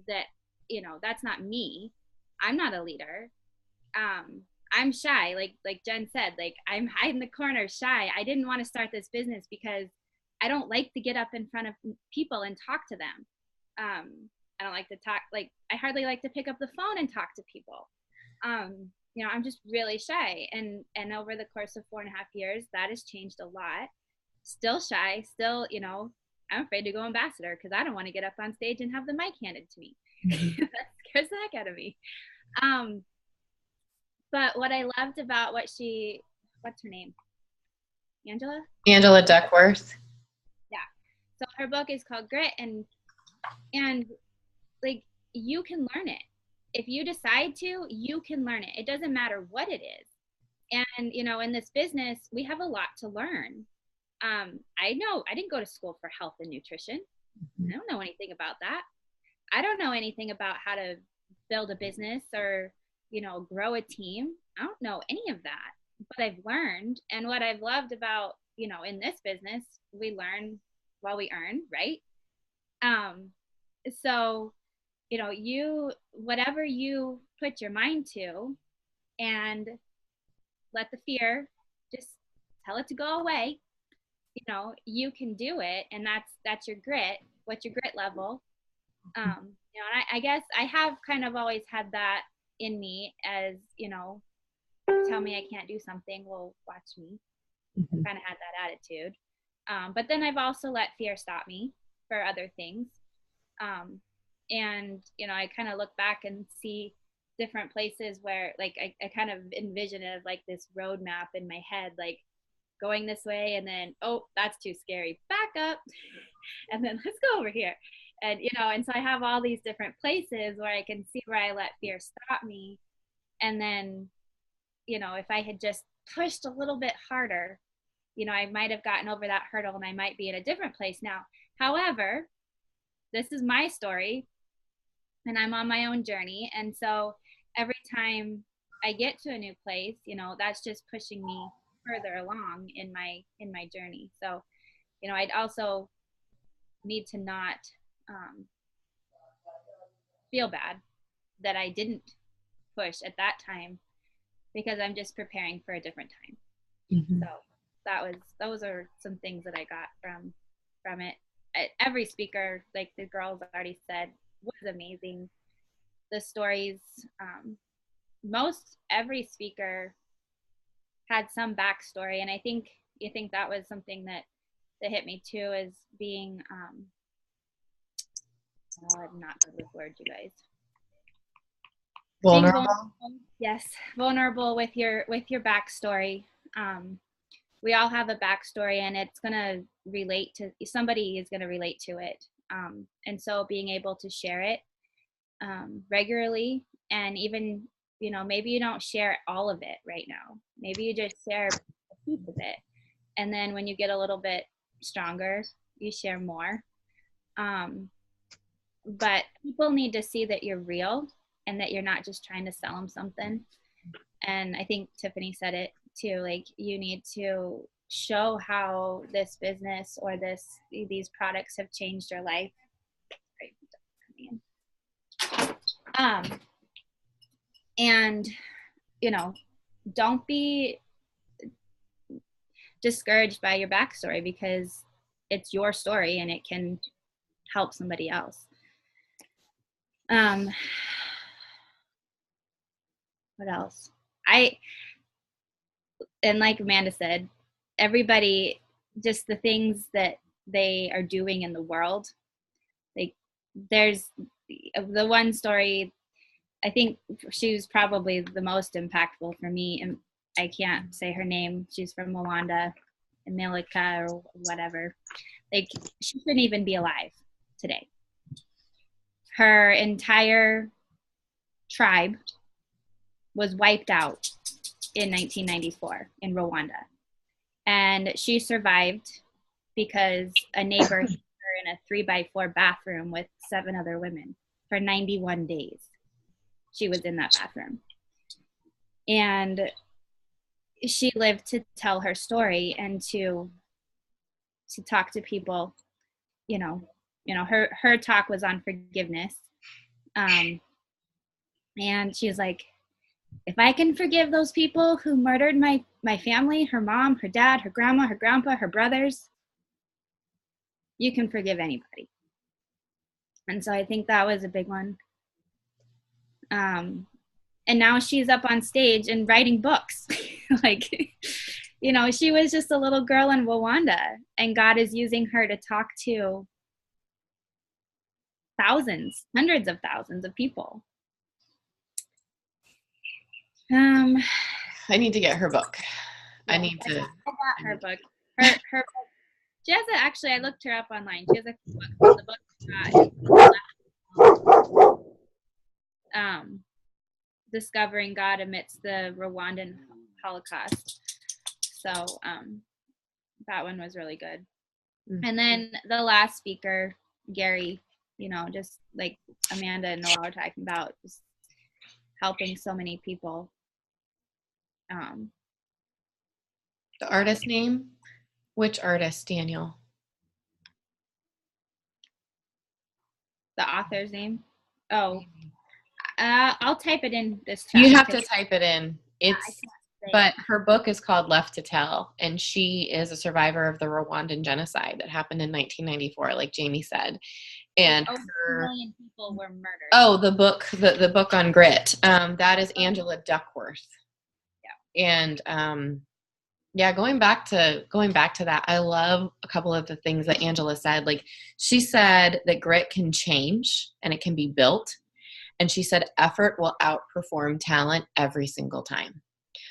that, you know, that's not me. I'm not a leader. I'm shy. Like Jen said, like, I'm hide in the corner, shy. I didn't want to start this business because I don't like to get up in front of people and talk to them. I don't like to talk, like, I hardly like to pick up the phone and talk to people. You know, I'm just really shy. And over the course of 4.5 years, that has changed a lot. Still shy, still, you know, I'm afraid to go ambassador because I don't want to get up on stage and have the mic handed to me. That scares the heck out of me. But what I loved about what's her name? Angela Duckworth. Yeah. So her book is called Grit, and like, you can learn it. If you decide to, you can learn it. It doesn't matter what it is. And, you know, in this business, we have a lot to learn. I know I didn't go to school for health and nutrition. I don't know anything about that. I don't know anything about how to build a business or, you know, grow a team. I don't know any of that, but I've learned. And what I've loved about, you know, in this business, we learn while we earn, right? So, you know, whatever you put your mind to, and let the fear, just tell it to go away. You know, you can do it, and that's your grit. What's your grit level? You know, and I guess I have kind of always had that in me, as, you know, tell me I can't do something, well, watch me. I kind of had that attitude. But then I've also let fear stop me for other things. And, you know, I kind of look back and see different places where, like, I kind of envision it like this roadmap in my head, like going this way, and then, oh, that's too scary, back up, and then let's go over here. And, you know, and so I have all these different places where I can see where I let fear stop me. And then, you know, if I had just pushed a little bit harder, you know, I might have gotten over that hurdle and I might be in a different place now. However, this is my story and I'm on my own journey. And so every time I get to a new place, you know, that's just pushing me further along in my journey. So, you know, I'd also need to not feel bad that I didn't push at that time, because I'm just preparing for a different time. So those are some things that I got from it. Every speaker, like the girls already said, was amazing. The stories, every speaker had some backstory, and I think that was something that hit me too, is being I'm not good with words, you guys. Vulnerable. Yes, vulnerable with your backstory. We all have a backstory, and it's gonna relate to somebody is gonna relate to it. And so being able to share it regularly, and even, you know, maybe you don't share all of it right now. Maybe you just share a piece of it, and then when you get a little bit stronger, you share more. But people need to see that you're real and that you're not just trying to sell them something. And I think Tiffany said it too, like, you need to show how this business or these products have changed your life. And, you know, don't be discouraged by your backstory, because it's your story and it can help somebody else. What else? And like Amanda said, everybody, just the things that they are doing in the world, like, there's the one story, I think she was probably the most impactful for me, and I can't say her name. She's from Rwanda, Milika or whatever. Like, she shouldn't even be alive today. her entire tribe was wiped out in 1994 in Rwanda. And she survived because a neighbor hid her in a 3x4 bathroom with 7 other women for 91 days. She was in that bathroom. And she lived to tell her story and to talk to people. Her talk was on forgiveness. And she's like, if I can forgive those people who murdered my family, her mom, her dad, her grandma, her grandpa, her brothers, you can forgive anybody. And so I think that was a big one. And now she's up on stage and writing books. Like, she was just a little girl in Rwanda, and God is using her to talk to thousands, hundreds of thousands of people. I need to get her book. Yeah, I need to. I got her book. Her book. She has actually, I looked her up online. She has a book. The book is Discovering God Amidst the Rwandan Holocaust. So that one was really good. Mm-hmm. And then the last speaker, Gary, just like Amanda and Noah were talking about, just helping so many people. The artist name? Which artist, Daniel? The author's name? Oh, I'll type it in this chat. You have to type it in. But her book is called Left to Tell, and she is a survivor of the Rwandan genocide that happened in 1994, like Jamie said. And over 1 million people were murdered. Oh, the book on grit. That is Angela Duckworth. Yeah. And going back to that, I love a couple of the things that Angela said. Like, she said that grit can change and it can be built. And she said effort will outperform talent every single time,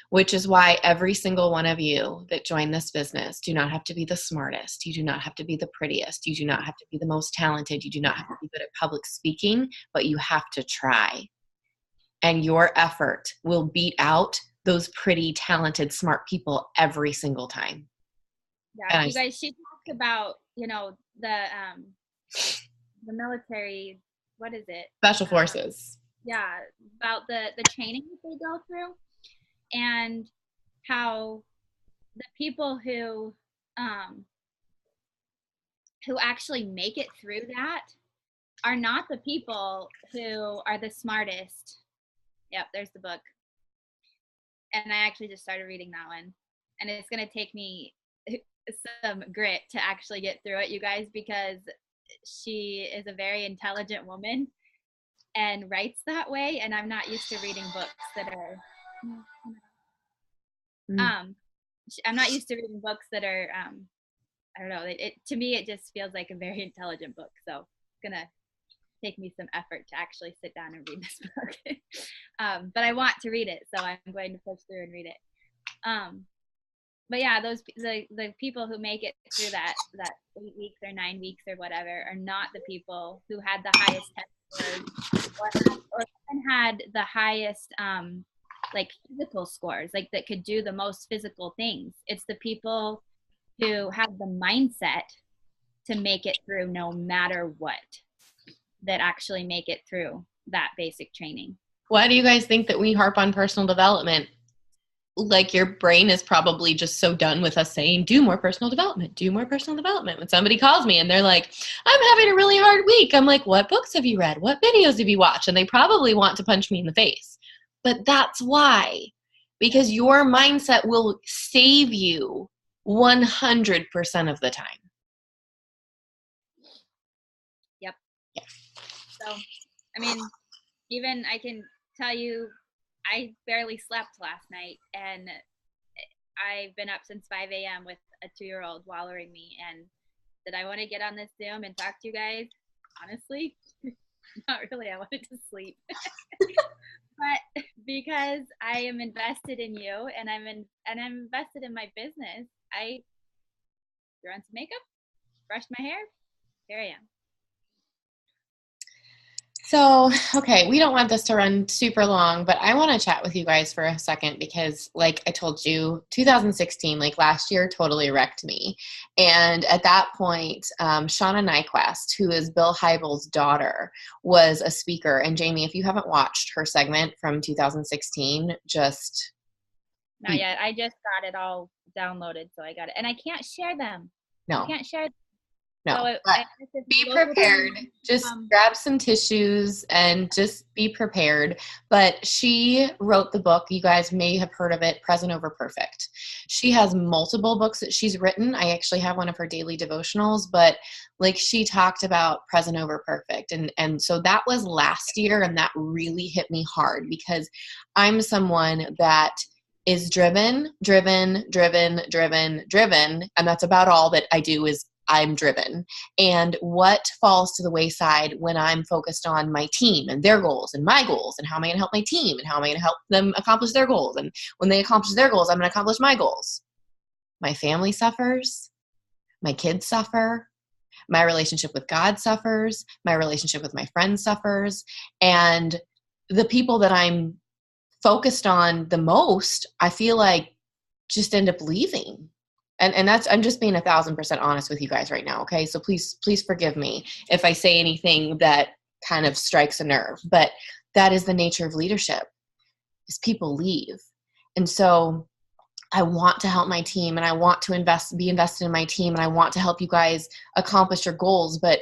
which is why every single one of you that join this business do not have to be the smartest. You do not have to be the prettiest. You do not have to be the most talented. You do not have to be good at public speaking, but you have to try. And your effort will beat out those pretty, talented, smart people every single time. Yeah, you guys, she talked about, the military, what is it? Special forces. Yeah, about the training that they go through, and how the people who actually make it through that are not the people who are the smartest. Yep, there's the book. And I actually just started reading that one. And it's going to take me some grit to actually get through it, you guys, because she is a very intelligent woman and writes that way. And I'm not used to reading books that are, I'm not used to reading books that are, I don't know, to me, it just feels like a very intelligent book. So it's going to take me some effort to actually sit down and read this book. But I want to read it, so I'm going to push through and read it. But yeah, the people who make it through that 8 weeks or 9 weeks or whatever are not the people who had the highest test scores or even had the highest like physical scores, like that could do the most physical things. It's the people who have the mindset to make it through no matter what that actually make it through that basic training. Why do you guys think that we harp on personal development? Like, your brain is probably just so done with us saying, do more personal development, do more personal development. When somebody calls me and they're like, I'm having a really hard week, I'm like, what books have you read? What videos have you watched? And they probably want to punch me in the face. But that's why. Because your mindset will save you 100% of the time. Yep. Yeah. So, I mean, even I can tell you, I barely slept last night, and I've been up since 5 a.m. with a 2-year-old wallowing me. And did I want to get on this Zoom and talk to you guys? Honestly, not really. I wanted to sleep. But because I am invested in you, and I'm invested in my business, I threw on some makeup, brushed my hair, here I am. So, okay, we don't want this to run super long, but I want to chat with you guys for a second because, like I told you, 2016, like last year, totally wrecked me. And at that point, Shauna Nyquist, who is Bill Hybels' daughter, was a speaker. And Jamie, if you haven't watched her segment from 2016, just Not yet. I just got it all downloaded, so I got it. And I can't share them. no. I can't share. No, So but be prepared. Just grab some tissues and just be prepared. But she wrote the book. You guys may have heard of it, Present Over Perfect. She has multiple books that she's written. I actually have one of her daily devotionals, but like she talked about Present Over Perfect. And so that was last year, and that really hit me hard because I'm someone that is driven, and that's about all that I do is I'm driven. And what falls to the wayside when I'm focused on my team and their goals and my goals and how am I going to help my team and how am I going to help them accomplish their goals? And when they accomplish their goals, I'm going to accomplish my goals. My family suffers. My kids suffer. My relationship with God suffers. My relationship with my friends suffers. And the people that I'm focused on the most, I feel like just end up leaving. And that's, I'm just being 1,000% honest with you guys right now. Okay. So please forgive me if I say anything that kind of strikes a nerve, but that is the nature of leadership is people leave. And so I want to help my team and I want to be invested in my team and I want to help you guys accomplish your goals. But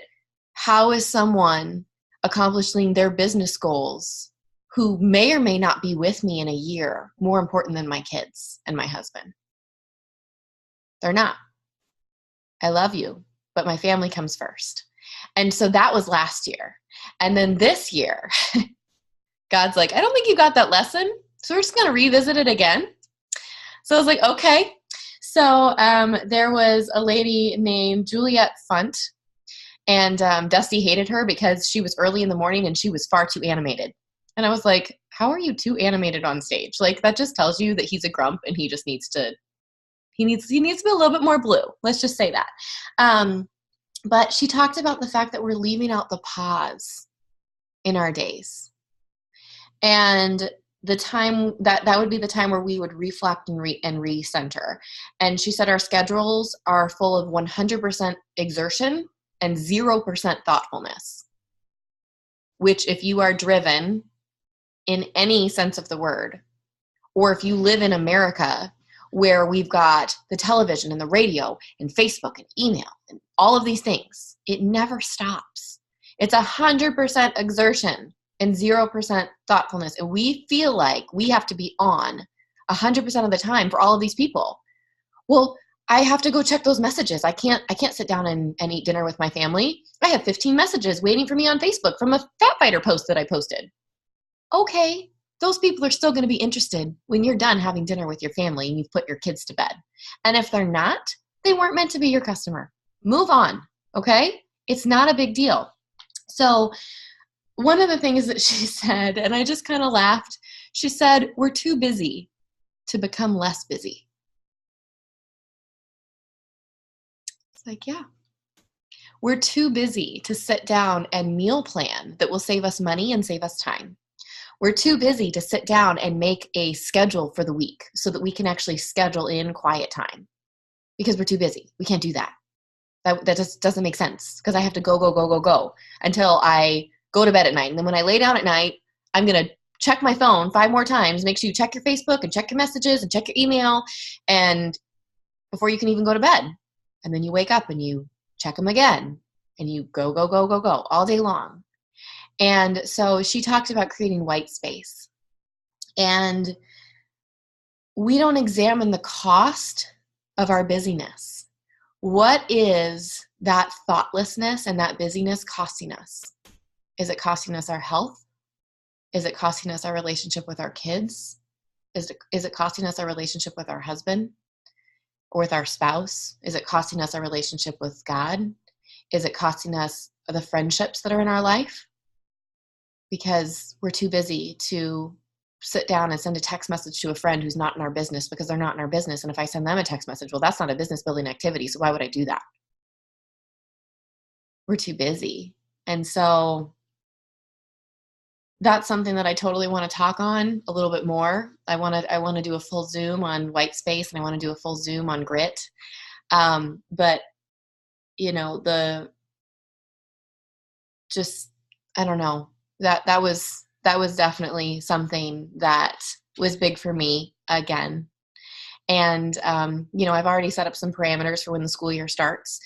how is someone accomplishing their business goals who may or may not be with me in a year more important than my kids and my husband? They're not. I love you, but my family comes first. And so that was last year. And then this year, God's like, I don't think you got that lesson. So we're just going to revisit it again. So I was like, okay. So there was a lady named Juliet Funt, and Dusty hated her because she was early in the morning and she was far too animated. And I was like, how are you too animated on stage? Like that just tells you that he's a grump and he just needs to He needs to be a little bit more blue. Let's just say that. But she talked about the fact that we're leaving out the pause in our days. And the time that would be the time where we would reflect and recenter. And she said our schedules are full of 100% exertion and 0% thoughtfulness, which if you are driven in any sense of the word, or if you live in America, where we've got the television and the radio and Facebook and email and all of these things, it never stops. It's 100% exertion and 0% thoughtfulness. And we feel like we have to be on 100% of the time for all of these people. Well, I have to go check those messages. I can't sit down and eat dinner with my family. I have 15 messages waiting for me on Facebook from a Fat Fighter post that I posted. Okay. Those people are still going to be interested when you're done having dinner with your family and you've put your kids to bed. And if they're not, they weren't meant to be your customer. Move on, okay? It's not a big deal. So one of the things that she said, and I just kind of laughed, she said, we're too busy to become less busy. It's like, yeah. We're too busy to sit down and meal plan that will save us money and save us time. We're too busy to sit down and make a schedule for the week so that we can actually schedule in quiet time because we're too busy. We can't do that. That just doesn't make sense because I have to go until I go to bed at night. And then when I lay down at night, I'm going to check my phone 5 more times. Make sure you check your Facebook and check your messages and check your email and before you can even go to bed. And then you wake up and you check them again and you go all day long. And so she talked about creating white space. And we don't examine the cost of our busyness. What is that thoughtlessness and that busyness costing us? Is it costing us our health? Is it costing us our relationship with our kids? Is it costing us our relationship with our husband or with our spouse? Is it costing us our relationship with God? Is it costing us the friendships that are in our life? Because we're too busy to sit down and send a text message to a friend who's not in our business because they're not in our business. And if I send them a text message, well, that's not a business building activity. So why would I do that? We're too busy. And so that's something that I totally want to talk on a little bit more. I want to do a full Zoom on whitespace, and I want to do a full Zoom on grit. But you know, I don't know, that was definitely something that was big for me again. And, you know, I've already set up some parameters for when the school year starts,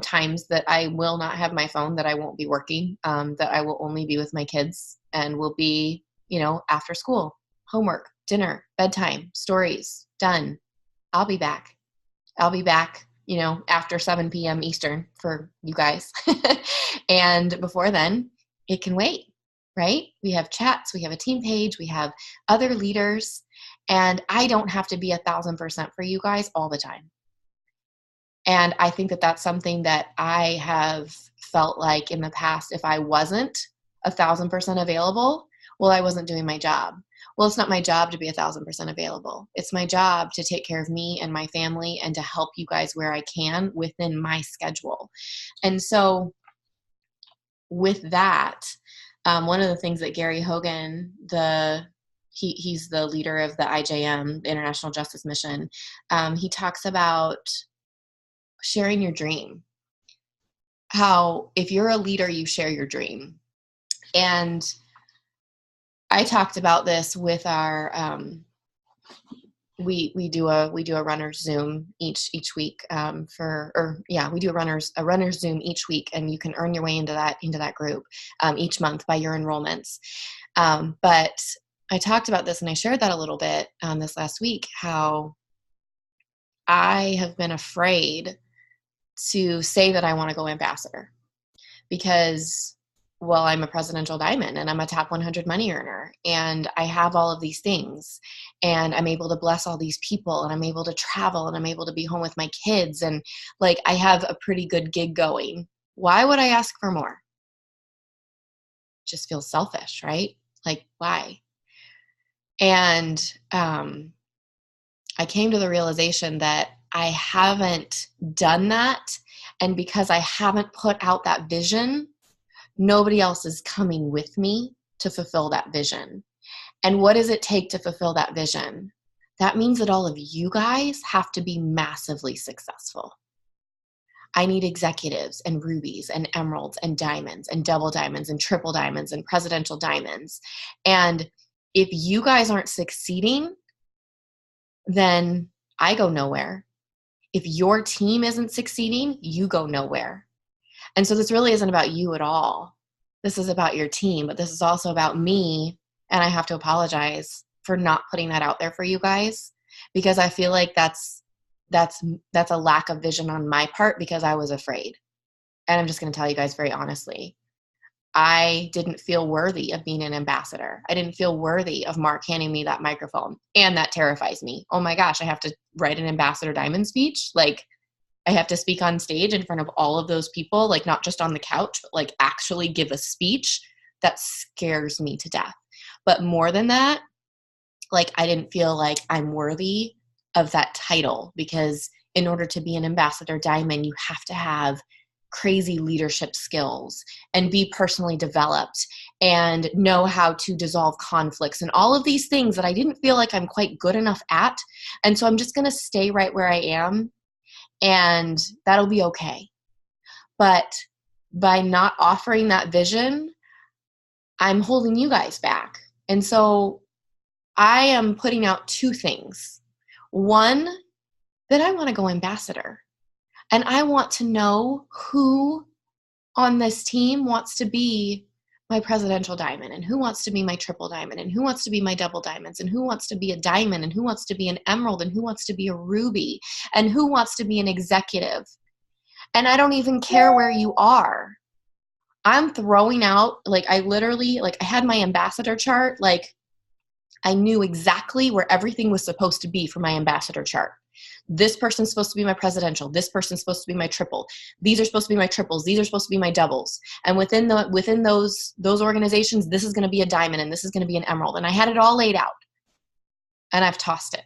times that I will not have my phone, that I won't be working, that I will only be with my kids, and will be, you know, after school, homework, dinner, bedtime, stories, done. I'll be back. You know, after 7 p.m. Eastern for you guys. And before then, it can wait, right? We have chats, we have a team page, we have other leaders, and I don't have to be 1,000% for you guys all the time. And I think that that's something that I have felt like in the past, if I wasn't 1,000% available, well, I wasn't doing my job. Well, it's not my job to be 1,000% available. It's my job to take care of me and my family and to help you guys where I can within my schedule. And so with that, one of the things that Gary Hogan, he's the leader of the IJM, the International Justice Mission, he talks about sharing your dream. How if you're a leader, you share your dream. And I talked about this with our we do a runner's Zoom each week we do a runner's Zoom each week, and you can earn your way into that group each month by your enrollments. But I talked about this, and I shared that a little bit this last week, how I have been afraid to say that I want to go ambassador because, well, I'm a presidential diamond and I'm a top 100 money earner and I have all of these things and I'm able to bless all these people and I'm able to travel and I'm able to be home with my kids and like I have a pretty good gig going. Why would I ask for more? Just feels selfish, right? Like, why? And I came to the realization that I haven't done that, and because I haven't put out that vision, nobody else is coming with me to fulfill that vision. And what does it take to fulfill that vision? That means that all of you guys have to be massively successful. I need executives and rubies and emeralds and diamonds and double diamonds and triple diamonds and presidential diamonds. And if you guys aren't succeeding, then I go nowhere. If your team isn't succeeding, you go nowhere. And so this really isn't about you at all. This is about your team, but this is also about me. And I have to apologize for not putting that out there for you guys, because I feel like that's a lack of vision on my part because I was afraid. And I'm just going to tell you guys very honestly, I didn't feel worthy of being an ambassador. I didn't feel worthy of Mark handing me that microphone. And that terrifies me. Oh my gosh, I have to write an ambassador diamond speech. Like I have to speak on stage in front of all of those people, like not just on the couch, but like actually give a speech. That scares me to death. But more than that, like I didn't feel like I'm worthy of that title, because in order to be an ambassador diamond, you have to have crazy leadership skills and be personally developed and know how to dissolve conflicts and all of these things that I didn't feel like I'm quite good enough at. And so I'm just going to stay right where I am, and that'll be okay. But by not offering that vision, I'm holding you guys back. And so I am putting out two things. One, that I want to go ambassador. And I want to know who on this team wants to be my presidential diamond, and who wants to be my triple diamond, and who wants to be my double diamonds, and who wants to be a diamond, and who wants to be an emerald, and who wants to be a ruby, and who wants to be an executive. And I don't even care where you are. I'm throwing out, like I literally, like I had my ambassador chart, like I knew exactly where everything was supposed to be for my ambassador chart. This person's supposed to be my presidential. This person's supposed to be my triple. These are supposed to be my triples. These are supposed to be my doubles. And within those organizations, this is going to be a diamond and this is going to be an emerald. And I had it all laid out. And I've tossed it.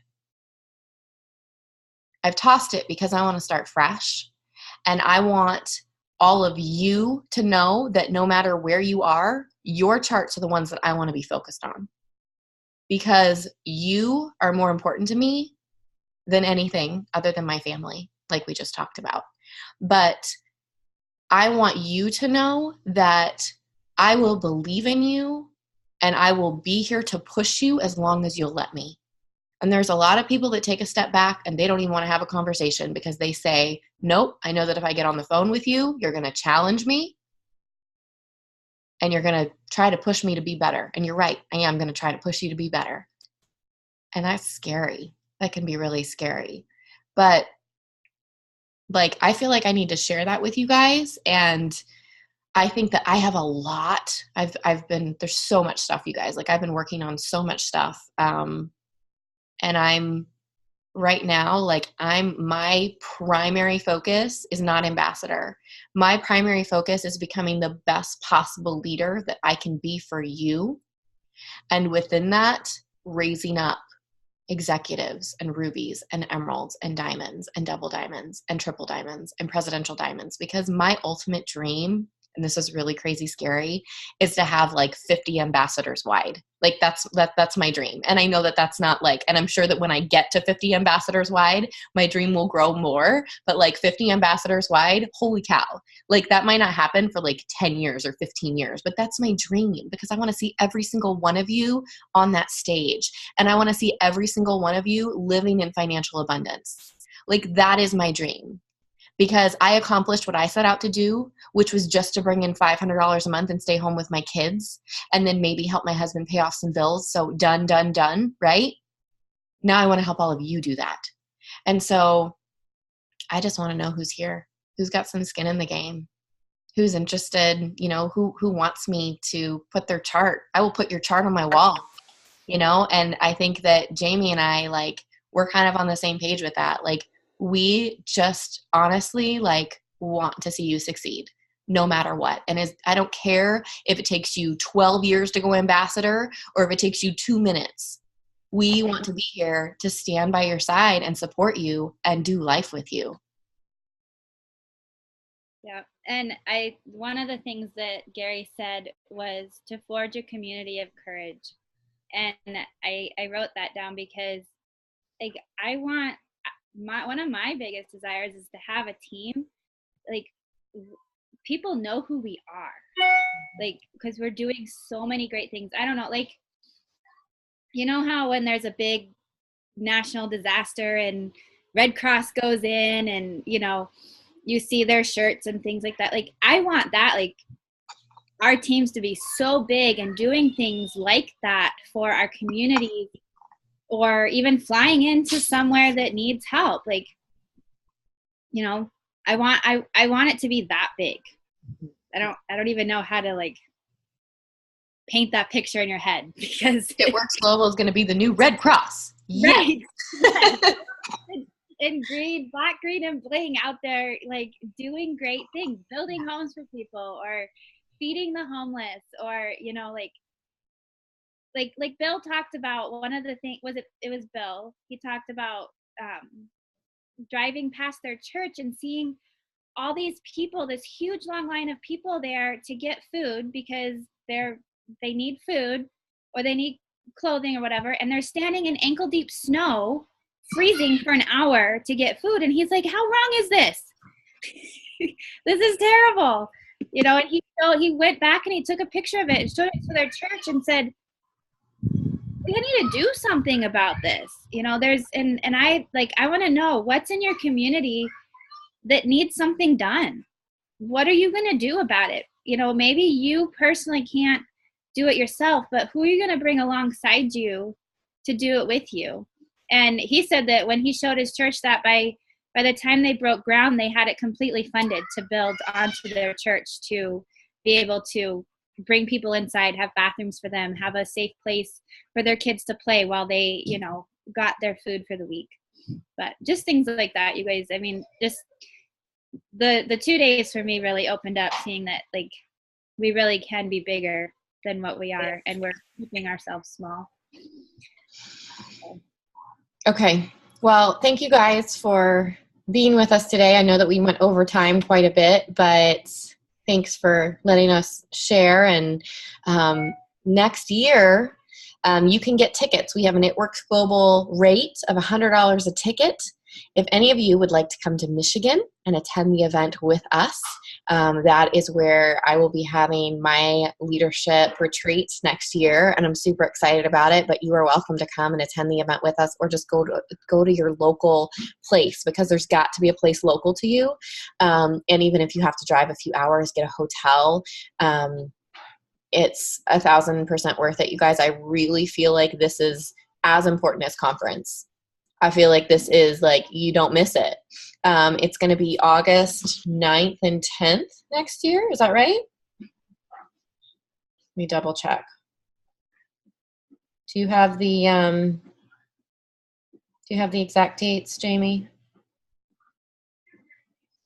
I've tossed it because I want to start fresh. And I want all of you to know that no matter where you are, your charts are the ones that I want to be focused on, because you are more important to me than anything other than my family, like we just talked about. But I want you to know that I will believe in you and I will be here to push you as long as you'll let me. And there's a lot of people that take a step back and they don't even want to have a conversation because they say, nope, I know that if I get on the phone with you, you're going to challenge me and you're going to try to push me to be better. And you're right, I am going to try to push you to be better. And that's scary. That can be really scary. But like, I feel like I need to share that with you guys. And I think that I have a lot. There's so much stuff, you guys. Like, I've been working on so much stuff. And I'm right now, like, my primary focus is not ambassador. My primary focus is becoming the best possible leader that I can be for you. And within that, raising up executives and rubies and emeralds and diamonds and double diamonds and triple diamonds and presidential diamonds, because my ultimate dream, and this is really crazy scary, is to have like 50 ambassadors wide. Like that's my dream. And I know that that's not like, and I'm sure that when I get to 50 ambassadors wide, my dream will grow more, but like 50 ambassadors wide, holy cow. Like that might not happen for like 10 years or 15 years, but that's my dream, because I want to see every single one of you on that stage. And I want to see every single one of you living in financial abundance. Like that is my dream. Because I accomplished what I set out to do, which was just to bring in $500 a month and stay home with my kids and then maybe help my husband pay off some bills. So done, right? Now I want to help all of you do that. And so I just want to know who's here, who's got some skin in the game, who's interested, you know, who wants me to put their chart. I will put your chart on my wall, you know? And I think that Jamie and I, like, we're kind of on the same page with that. Like, we just honestly like want to see you succeed no matter what. And I don't care if it takes you 12 years to go ambassador or if it takes you 2 minutes. We want to be here to stand by your side and support you and do life with you. Yeah. And one of the things that Gary said was to forge a community of courage. And I wrote that down because like I want one of my biggest desires is to have a team, like people know who we are, like, because we're doing so many great things. I don't know, like, you know how when there's a big national disaster and Red Cross goes in and, you know, you see their shirts and things like that. Like, I want that, like, our teams to be so big and doing things like that for our community, or even flying into somewhere that needs help. Like, you know, I want it to be that big. I don't even know how to like paint that picture in your head, because It Works Global is going to be the new Red Cross. Right. Yes. In green, black, green, and bling out there, like doing great things, building homes for people or feeding the homeless, or, you know, like Bill talked about one of the things, it was Bill. He talked about driving past their church and seeing all these people, this huge long line of people there to get food because they need food or they need clothing or whatever, and they're standing in ankle deep snow, freezing for an hour to get food. And he's like, how wrong is this? This is terrible. You know, and he went back and he took a picture of it and showed it to their church and said, we need to do something about this. You know, and I want to know what's in your community that needs something done. What are you going to do about it? You know, maybe you personally can't do it yourself, but who are you going to bring alongside you to do it with you? And he said that when he showed his church that by the time they broke ground, they had it completely funded to build onto their church to be able to bring people inside, have bathrooms for them, have a safe place for their kids to play while they, you know, got their food for the week. But just things like that, you guys. I mean, just the 2 days for me really opened up, seeing that like we really can be bigger than what we are, and we're keeping ourselves small. Okay. Well, thank you guys for being with us today. I know that we went over time quite a bit, but Thanks for letting us share. And next year, you can get tickets. We have an It Works Global rate of $100 a ticket. If any of you would like to come to Michigan and attend the event with us, that is where I will be having my leadership retreat next year, and I'm super excited about it. But you are welcome to come and attend the event with us, or just go to your local place, because there's got to be a place local to you. And even if you have to drive a few hours, get a hotel. It's 1,000% worth it, you guys. I really feel like this is as important as conference. I feel like this is like, you don't miss it. It's going to be August 9th and 10th next year. Is that right? Let me double check. Do you have the exact dates, Jamie?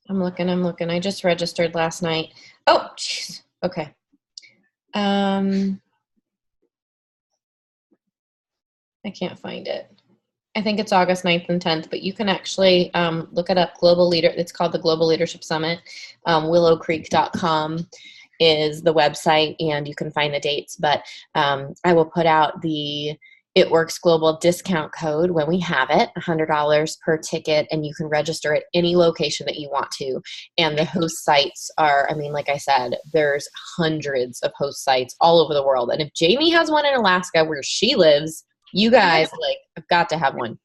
I'm looking. I just registered last night. Oh, jeez. Okay. I can't find it. I think it's August 9th and 10th, but you can actually look it up. It's called the Global Leadership Summit. willowcreek.com is the website, and you can find the dates. But I will put out the It Works Global discount code when we have it, $100 per ticket, and you can register at any location that you want to. And the host sites are, I mean, like I said, there's hundreds of host sites all over the world. And if Jamie has one in Alaska where she lives, you guys have got to have one.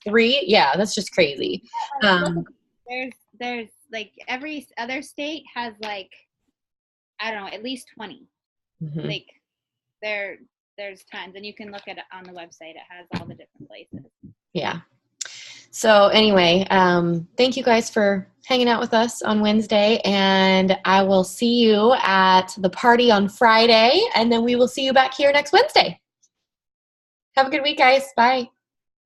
3? Yeah, that's just crazy. There's like every other state has like, I don't know, at least 20. Mm-hmm. Like there's tons, and you can look at it on the website. It has all the different places. Yeah. So anyway, thank you guys for hanging out with us on Wednesday, and I will see you at the party on Friday, and then we will see you back here next Wednesday. Have a good week, guys. Bye.